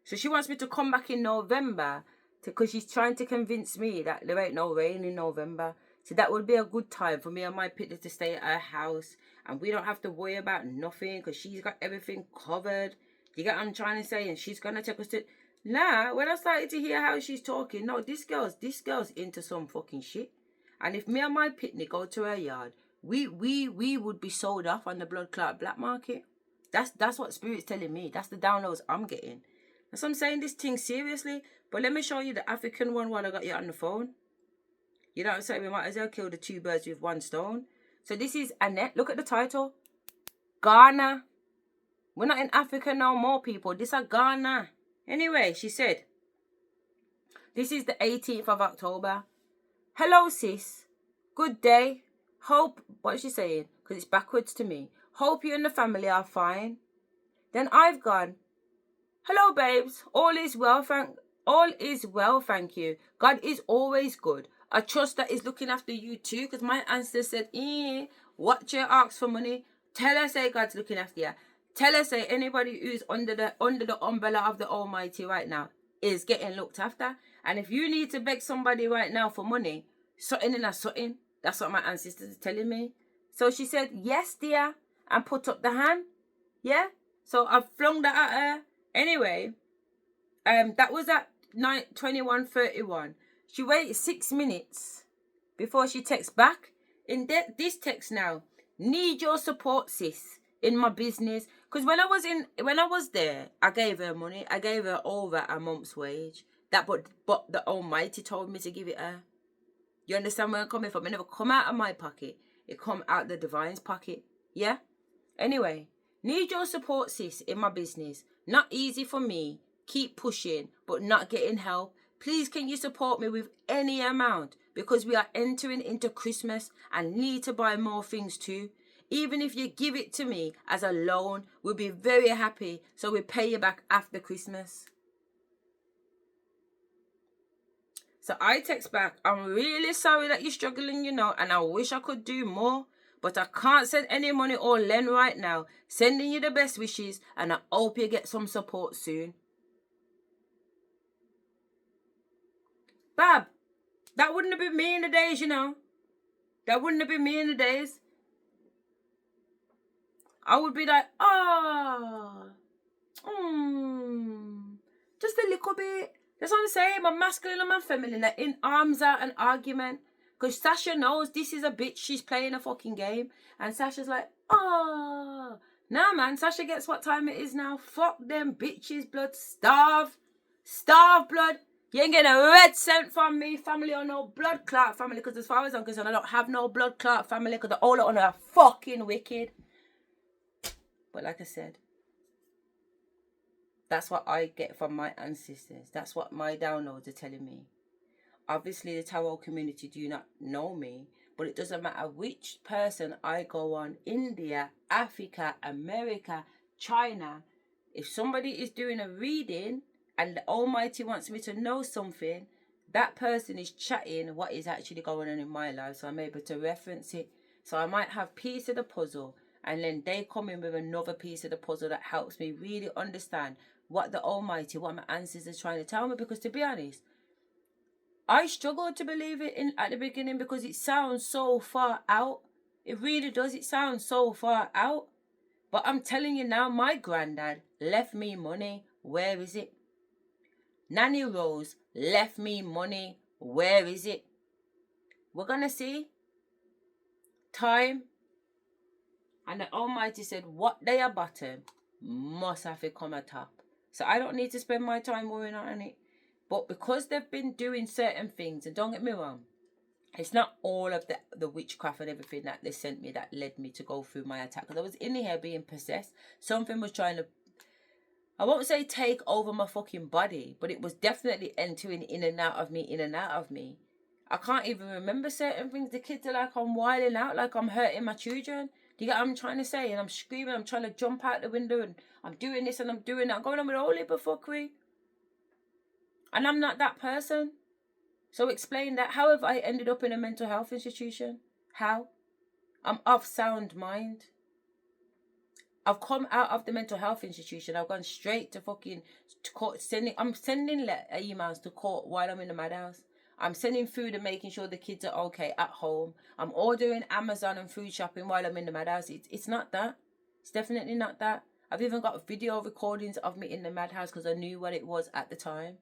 So she wants me to come back in November because she's trying to convince me that there ain't no rain in November. So that would be a good time for me and my pitcher to stay at her house. And we don't have to worry about nothing because she's got everything covered. You get what I'm trying to say? And she's going to take us to... Nah, when I started to hear how she's talking, no, this girl's into some fucking shit. And if me and my pitney go to her yard, we would be sold off on the blood clot black market. That's what Spirit's telling me. That's the downloads I'm getting. So I'm saying this thing seriously. But let me show you the African one while I got you on the phone. You know what I'm saying? We might as well kill the two birds with one stone. So this is Annette. Look at the title. Ghana. We're not in Africa no more, people. This is Ghana. Anyway, she said, this is the 18th of October. Hello, sis. Good day. Hope, what is she saying? Because it's backwards to me. Hope you and the family are fine. Then I've gone, hello, babes. All is well, thank you. God is always good. I trust that He's looking after you too, because my ancestor said, watch your ask for money. Tell her, say God's looking after you. Tell her, say anybody who's under the umbrella of the Almighty right now is getting looked after. And if you need to beg somebody right now for money, something in a something. That's what my ancestors are telling me. So she said, yes, dear, and put up the hand. Yeah. So I've flung that at her. Anyway, that was at 21:31. She waited 6 minutes before she texts back. In this text now, need your support, sis, in my business. Because when I was there, I gave her money. I gave her over a month's wage. But the Almighty told me to give it her. You understand where I'm coming from? It never come out of my pocket. it come out the divine's pocket. Yeah? Anyway, need your support, sis, in my business. Not easy for me. Keep pushing, but not getting help. Please, can you support me with any amount? Because we are entering into Christmas and need to buy more things too. Even if you give it to me as a loan, we'll be very happy. So we pay you back after Christmas. So I text back, I'm really sorry that you're struggling, and I wish I could do more. But I can't send any money or lend right now. Sending you the best wishes and I hope you get some support soon. Bab, that wouldn't have been me in the days, That wouldn't have been me in the days. I would be like, just a little bit. That's what I'm saying. My masculine and my feminine are in arms out an argument. Because Sasha knows this is a bitch. She's playing a fucking game. And Sasha's like, nah, man. Sasha gets what time it is now. Fuck them bitches, blood. Starve, blood. You ain't getting a red cent from me, family, or no blood clot family. Because as far as I'm concerned, I don't have no blood clot family. Because the all on are fucking wicked. But like I said, that's what I get from my ancestors. That's what my downloads are telling me. Obviously, the tarot community do not know me, but it doesn't matter which person I go on, India, Africa, America, China. If somebody is doing a reading and the Almighty wants me to know something, that person is chatting what is actually going on in my life, so I'm able to reference it. So I might have piece of the puzzle, and then they come in with another piece of the puzzle that helps me really understand what the Almighty, what my ancestors are trying to tell me. Because to be honest, I struggled to believe it at the beginning because it sounds so far out. It really does. It sounds so far out. But I'm telling you now, my granddad left me money. Where is it? Nanny Rose left me money. Where is it? We're going to see. Time. And the Almighty said, what they are bottom must have to come at top. So I don't need to spend my time worrying on it. But because they've been doing certain things, and don't get me wrong, it's not all of the witchcraft and everything that they sent me that led me to go through my attack. Because I was in here being possessed. Something was trying to, I won't say take over my fucking body, but it was definitely entering in and out of me. I can't even remember certain things. The kids are like, I'm wilding out, like I'm hurting my children. Do you get what I'm trying to say? And I'm screaming, I'm trying to jump out the window, and I'm doing this and I'm doing that. I'm going on with all heap of fuckery. And I'm not that person. So explain that. How have I ended up in a mental health institution? How? I'm of sound mind. I've come out of the mental health institution. I've gone straight to fucking court. I'm sending emails to court while I'm in the madhouse. I'm sending food and making sure the kids are okay at home. I'm ordering Amazon and food shopping while I'm in the madhouse. It's not that. It's definitely not that. I've even got video recordings of me in the madhouse because I knew what it was at the time.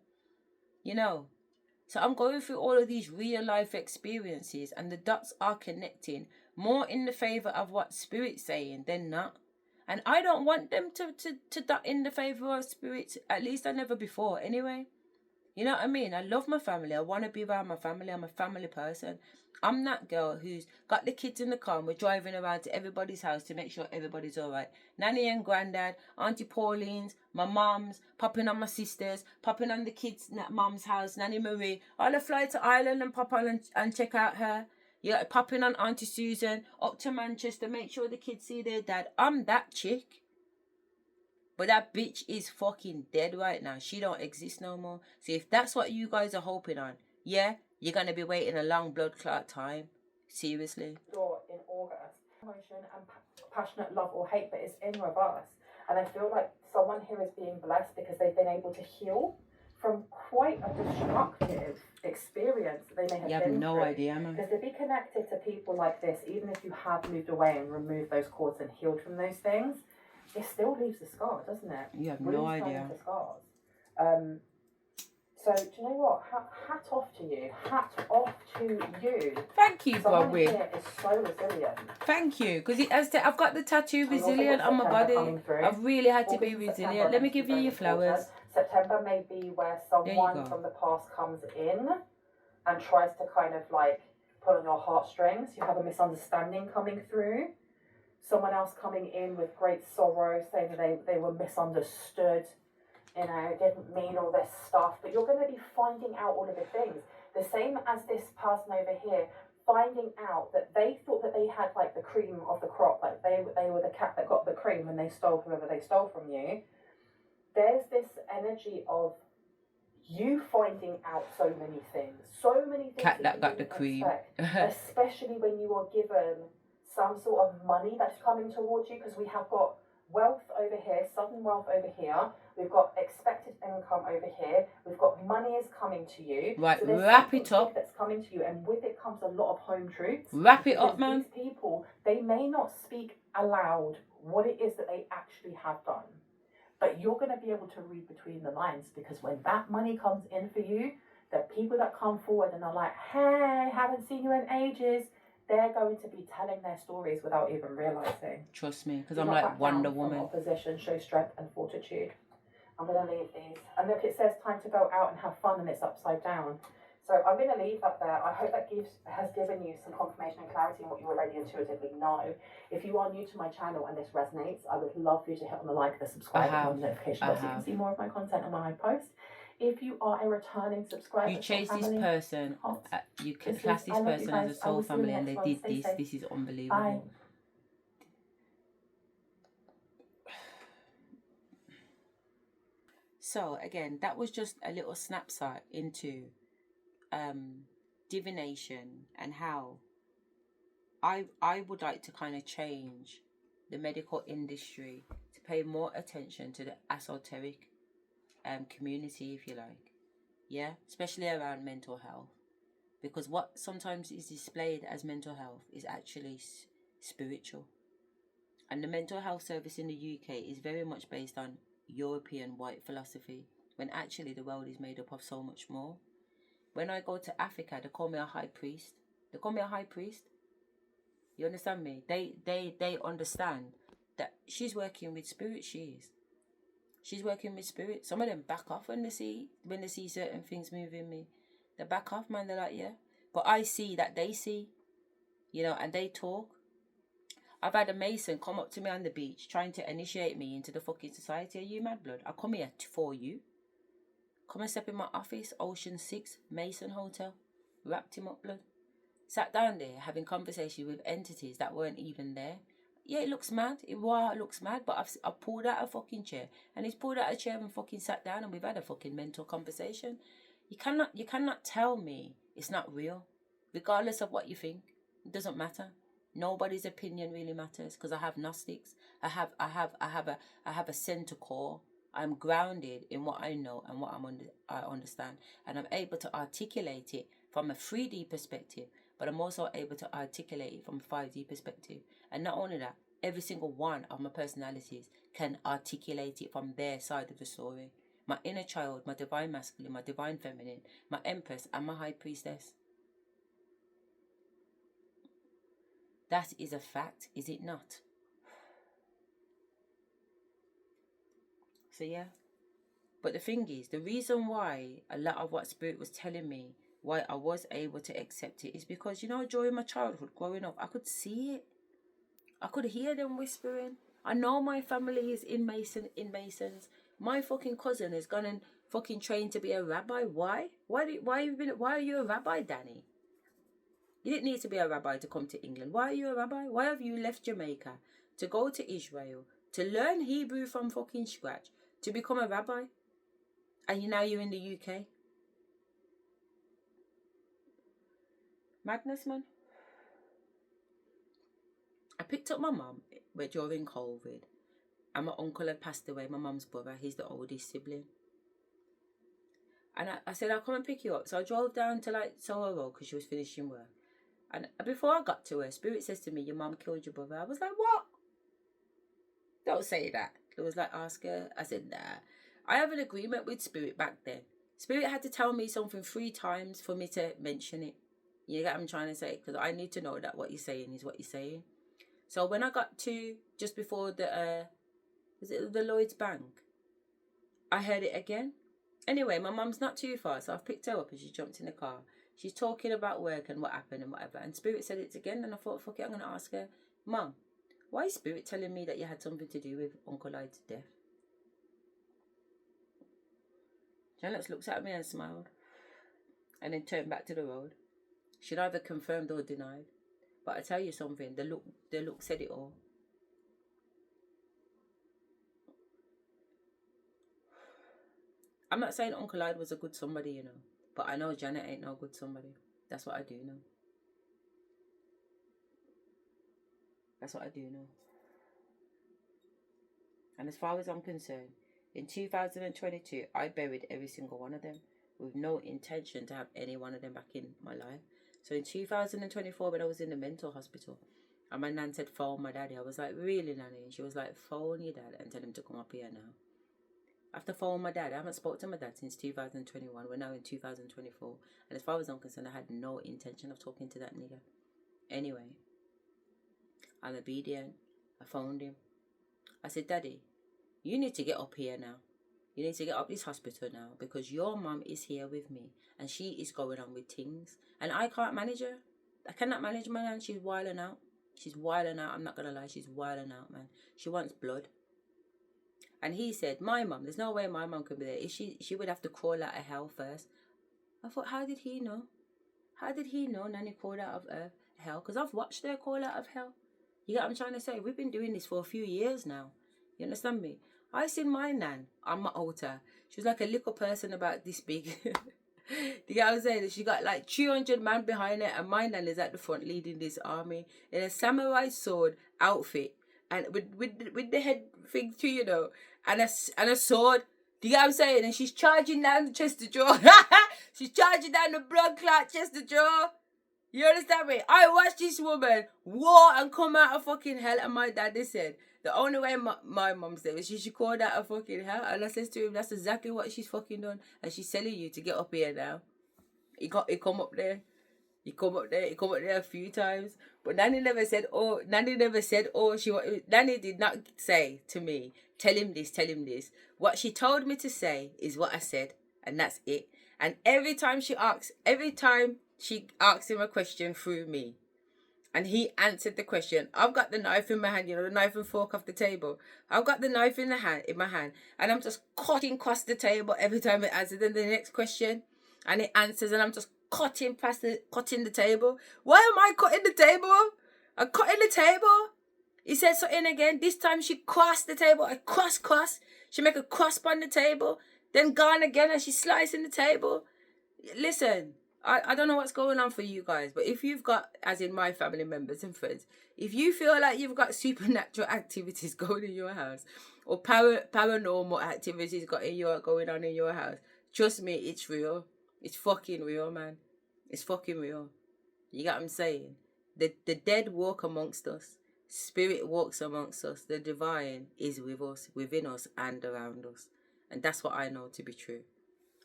So I'm going through all of these real life experiences, and the dots are connecting more in the favor of what Spirit's saying than not. And I don't want them to dot in the favor of Spirit. At least I never before anyway. You know what I mean? I love my family. I want to be around my family. I'm a family person. I'm that girl who's got the kids in the car and we're driving around to everybody's house to make sure everybody's all right. Nanny and granddad, Auntie Pauline's, my mom's, popping on my sisters, popping on the kids' mom's house, Nanny Marie. I'll fly to Ireland and pop on and check out her. Yeah, popping on Auntie Susan, up to Manchester, make sure the kids see their dad. I'm that chick. But that bitch is fucking dead right now. She don't exist no more. So if that's what you guys are hoping on, yeah, you're going to be waiting a long blood clot time. Seriously. In August, emotion and passionate love or hate, but it's in reverse. And I feel like someone here is being blessed because they've been able to heal from quite a destructive experience that they may have been through. You have no idea, man. Because to be connected to people like this, even if you have moved away and removed those cords and healed from those things, it still leaves the scar, doesn't it? You have no idea. The scars. So, do you know what? Hat off to you. Hat off to you. Thank you, Someone Bobby. here is so resilient. Thank you. Because I've got the tattoo resilient on my body. I've really had to be resilient. Let me give you your flowers. September may be where someone from the past comes in and tries to kind of like pulling your heartstrings. You have a misunderstanding coming through. Someone else coming in with great sorrow, saying that they were misunderstood, you know, didn't mean all this stuff. But you're going to be finding out all of the things. The same as this person over here, finding out that they thought that they had like the cream of the crop, like they were the cat that got the cream when they stole whoever they stole from you. There's this energy of you finding out so many things Cat that you got the didn't cream. expect, especially when you are given some sort of money that's coming towards you, because we have got wealth over here, sudden wealth over here, we've got expected income over here, we've got money is coming to you. Right, so there's wrap it something up. that's coming to you, and with it comes a lot of home truths. Wrap it up, Because man. these people, they may not speak aloud what it is that they actually have done, but you're going to be able to read between the lines, because when that money comes in for you, the people that come forward and are like, hey, haven't seen you in ages, they're going to be telling their stories without even realizing. Trust me, because Do I'm not like back Wonder down Woman. from opposition, show strength and fortitude. I'm going to leave these. And look, it says time to go out and have fun, and it's upside down. So I'm going to leave that there. I hope that has given you some confirmation and clarity on what you already intuitively know. If you are new to my channel and this resonates, I would love for you to hit on the like, the subscribe, and the notification bell so you can see more of my content and when I post. If you are a returning subscriber, You chase soul this family, person, you can class this I love you person guys. as a I soul will see you in the family, and next they one. did Stay this. safe. This is unbelievable. Bye. So again, that was just a little snapshot into divination and how I would like to kind of change the medical industry to pay more attention to the esoteric community, if you like. Yeah, especially around mental health, because what sometimes is displayed as mental health is actually spiritual. And the mental health service in the UK is very much based on European white philosophy, when actually the world is made up of so much more. When I go to Africa, they call me a high priest. They call me a high priest. You understand me? They understand that she's working with spirit. She's working with spirit. Some of them back off when they see certain things moving me. They back off, man. They're like, yeah. But I see that they see, and they talk. I've had a Mason come up to me on the beach trying to initiate me into the fucking society. Are you mad, blood? I come here for you. Come and step in my office, Ocean 6, Mason Hotel. Wrapped him up, blood. Sat down there having conversations with entities that weren't even there. Yeah, it looks mad. It looks mad, but I've pulled out a fucking chair. And he's pulled out a chair and fucking sat down, and we've had a fucking mental conversation. You cannot tell me it's not real. Regardless of what you think. It doesn't matter. Nobody's opinion really matters, because I have Gnostics. I have a center core. I'm grounded in what I know and what I understand, and I'm able to articulate it from a 3D perspective, but I'm also able to articulate it from a 5D perspective. And not only that, every single one of my personalities can articulate it from their side of the story. My inner child, my divine masculine, my divine feminine, my empress, and my high priestess. That is a fact, is it not? So yeah. But the thing is, the reason why a lot of what Spirit was telling me, why I was able to accept it, is because, during my childhood, growing up, I could see it. I could hear them whispering. I know my family is in Masons. My fucking cousin has gone and fucking trained to be a rabbi. Why? Why are you a rabbi, Danny? You didn't need to be a rabbi to come to England. Why are you a rabbi? Why have you left Jamaica to go to Israel, to learn Hebrew from fucking scratch, to become a rabbi? And now you're in the UK? Madness, man. I picked up my mum during COVID, and my uncle had passed away, my mum's brother. He's the oldest sibling. And I said, I'll come and pick you up. So I drove down to Soho Road because she was finishing work. And before I got to her, Spirit says to me, your mum killed your brother. I was like, what? Don't say that. It was like, ask her. I said, nah. I have an agreement with Spirit back then. Spirit had to tell me something 3 times for me to mention it. You get what I'm trying to say? Because I need to know that what you're saying is what you're saying. So when I got to just before the Lloyd's Bank, I heard it again. Anyway, my mum's not too far, so I've picked her up and she jumped in the car. She's talking about work and what happened and whatever. And Spirit said it again, and I thought, fuck it, I'm going to ask her, Mum, why is Spirit telling me that you had something to do with Uncle Ide's death? Janet looks at me and smiled, and then turned back to the road. She neither confirmed or denied. But I tell you something, the look said it all. I'm not saying Uncle Ide was a good somebody, you know, but I know Janet ain't no good somebody. That's what I do know. That's what I do know. And as far as I'm concerned, in 2022, I buried every single one of them with no intention to have any one of them back in my life. So in 2024, when I was in the mental hospital, and my nan said, phone my daddy, I was like, really, Nanny? And she was like, phone your dad and tell him to come up here now. After phoning my dad, I haven't spoken to my dad since 2021. We're now in 2024. And as far as I'm concerned, I had no intention of talking to that nigga. Anyway, I'm obedient. I phoned him. I said, Daddy, you need to get up here now. You need to get up this hospital now because your mum is here with me and she is going on with things. And I can't manage her. I cannot manage my nan. She's wilding out. She's wilding out. I'm not going to lie. She's wilding out, man. She wants blood. And he said, my mum, there's no way my mum could be there. If she would have to crawl out of hell first. I thought, how did he know? How did he know Nanny crawled out of hell? Because I've watched her crawl out of hell. You get what I'm trying to say? We've been doing this for a few years now. You understand me? I seen my nan on my altar. She was like a little person about this big. You get what I'm saying? She got like 300 men behind her, and my nan is at the front leading this army in a samurai sword outfit. And with the head thing too, you know, and a sword. Do you get what I'm saying? And she's charging down the chest of jaw. She's charging down the blood clot chest of jaw. You understand me? I watched this woman war and come out of fucking hell, and my daddy said the only way my mum said was she called out of fucking hell. And I says to him, that's exactly what she's fucking done. And she's telling you to get up here now. He come up there. He come up there a few times. But Nanny never said, Nanny did not say to me, tell him this. What she told me to say is what I said. And that's it. And every time she asks him a question through me, and he answered the question, I've got the knife in my hand, you know, the knife and fork off the table. I've got the knife in my hand, and I'm just cutting across the table every time it answers. Then the next question, and it answers, and I'm just cutting the table. Why am I cutting the table? I'm cutting the table. He said something again. This time she crossed the table. I cross. She make a cross on the table. Then gone again, and she's slicing the table. Listen, I don't know what's going on for you guys, but if you've got, as in my family members and friends, if you feel like you've got supernatural activities going in your house, or paranormal activities going on in your house, trust me, it's real. It's fucking real, man. It's fucking real. You get what I'm saying? The dead walk amongst us. Spirit walks amongst us. The divine is with us, within us, and around us. And that's what I know to be true.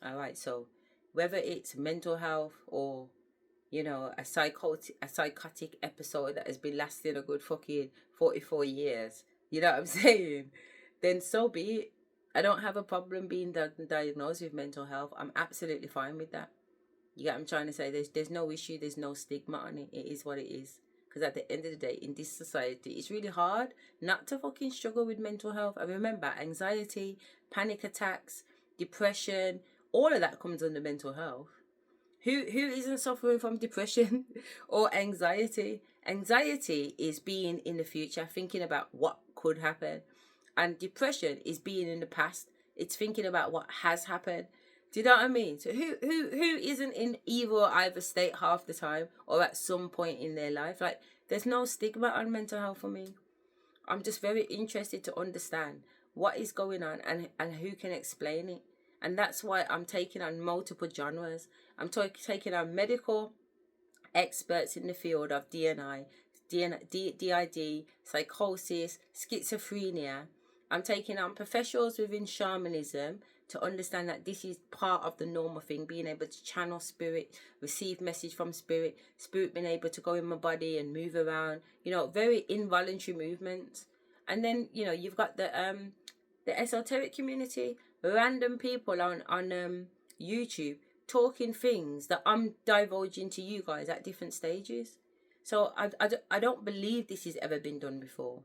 All right, so whether it's mental health or, you know, a psychotic episode that has been lasting a good fucking 44 years, you know what I'm saying? Then so be it. I don't have a problem being diagnosed with mental health. I'm absolutely fine with that. You get what I'm trying to say? There's no issue. There's no stigma on it. It is what it is. Because at the end of the day, in this society, it's really hard not to fucking struggle with mental health. I remember anxiety, panic attacks, depression, all of that comes under mental health. Who isn't suffering from depression or anxiety? Anxiety is being in the future, thinking about what could happen. And depression is being in the past. It's thinking about what has happened. Do you know what I mean? So who isn't in either or either state half the time or at some point in their life? Like, there's no stigma on mental health for me. I'm just very interested to understand what is going on and who can explain it. And that's why I'm taking on multiple genres. I'm taking on medical experts in the field of DID, psychosis, schizophrenia. I'm taking on professionals within shamanism to understand that this is part of the normal thing, being able to channel spirit, receive message from spirit being able to go in my body and move around, you know, very involuntary movements. And then, you know, you've got the esoteric community. random people on YouTube talking things that I'm divulging to you guys at different stages. So I don't believe this has ever been done before.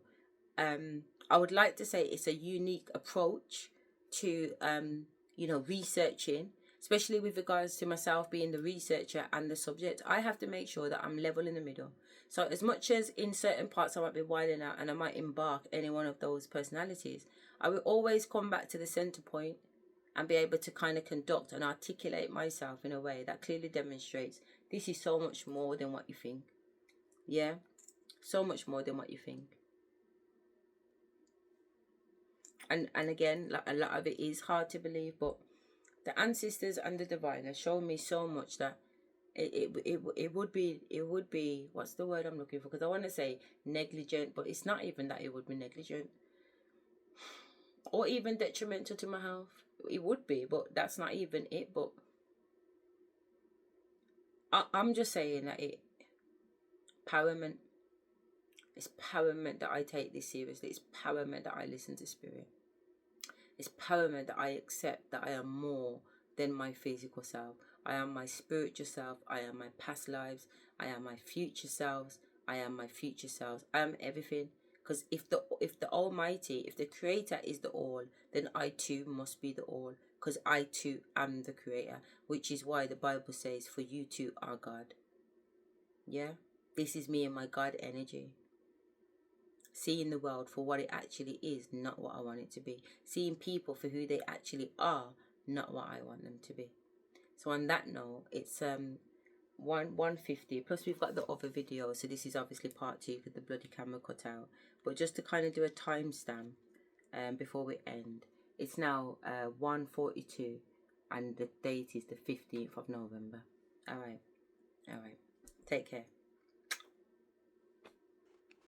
I would like to say it's a unique approach to researching, especially with regards to myself being the researcher and the subject. I have to make sure that I'm level in the middle. So as much as in certain parts I might be wilding out and I might embark any one of those personalities, I will always come back to the center point and be able to kind of conduct and articulate myself in a way that clearly demonstrates this is so much more than what you think. Yeah, so much more than what you think. And again, like, a lot of it is hard to believe, but the ancestors and the divine have shown me so much that it would be what's the word I'm looking for, because I want to say negligent, but it's not even that it would be negligent or even detrimental to my health. It would be, but that's not even it. But I'm just saying that empowerment. It's empowerment that I take this seriously. It's empowerment that I listen to spirit. It's empowerment that I accept that I am more than my physical self. I am my spiritual self. I am my past lives. I am my future selves. I am my future selves. I am everything. Because if the Almighty, if the Creator is the all, then I too must be the all. Because I too am the Creator. Which is why the Bible says, for you too are God. Yeah? This is me and my God energy. Seeing the world for what it actually is, not what I want it to be. Seeing people for who they actually are, not what I want them to be. So on that note, it's 150. Plus we've got the other video, so this is obviously part 2 because the bloody camera cut out. But just to kind of do a timestamp before we end, it's now 1:42 and the date is the 15th of November. All right. Take care.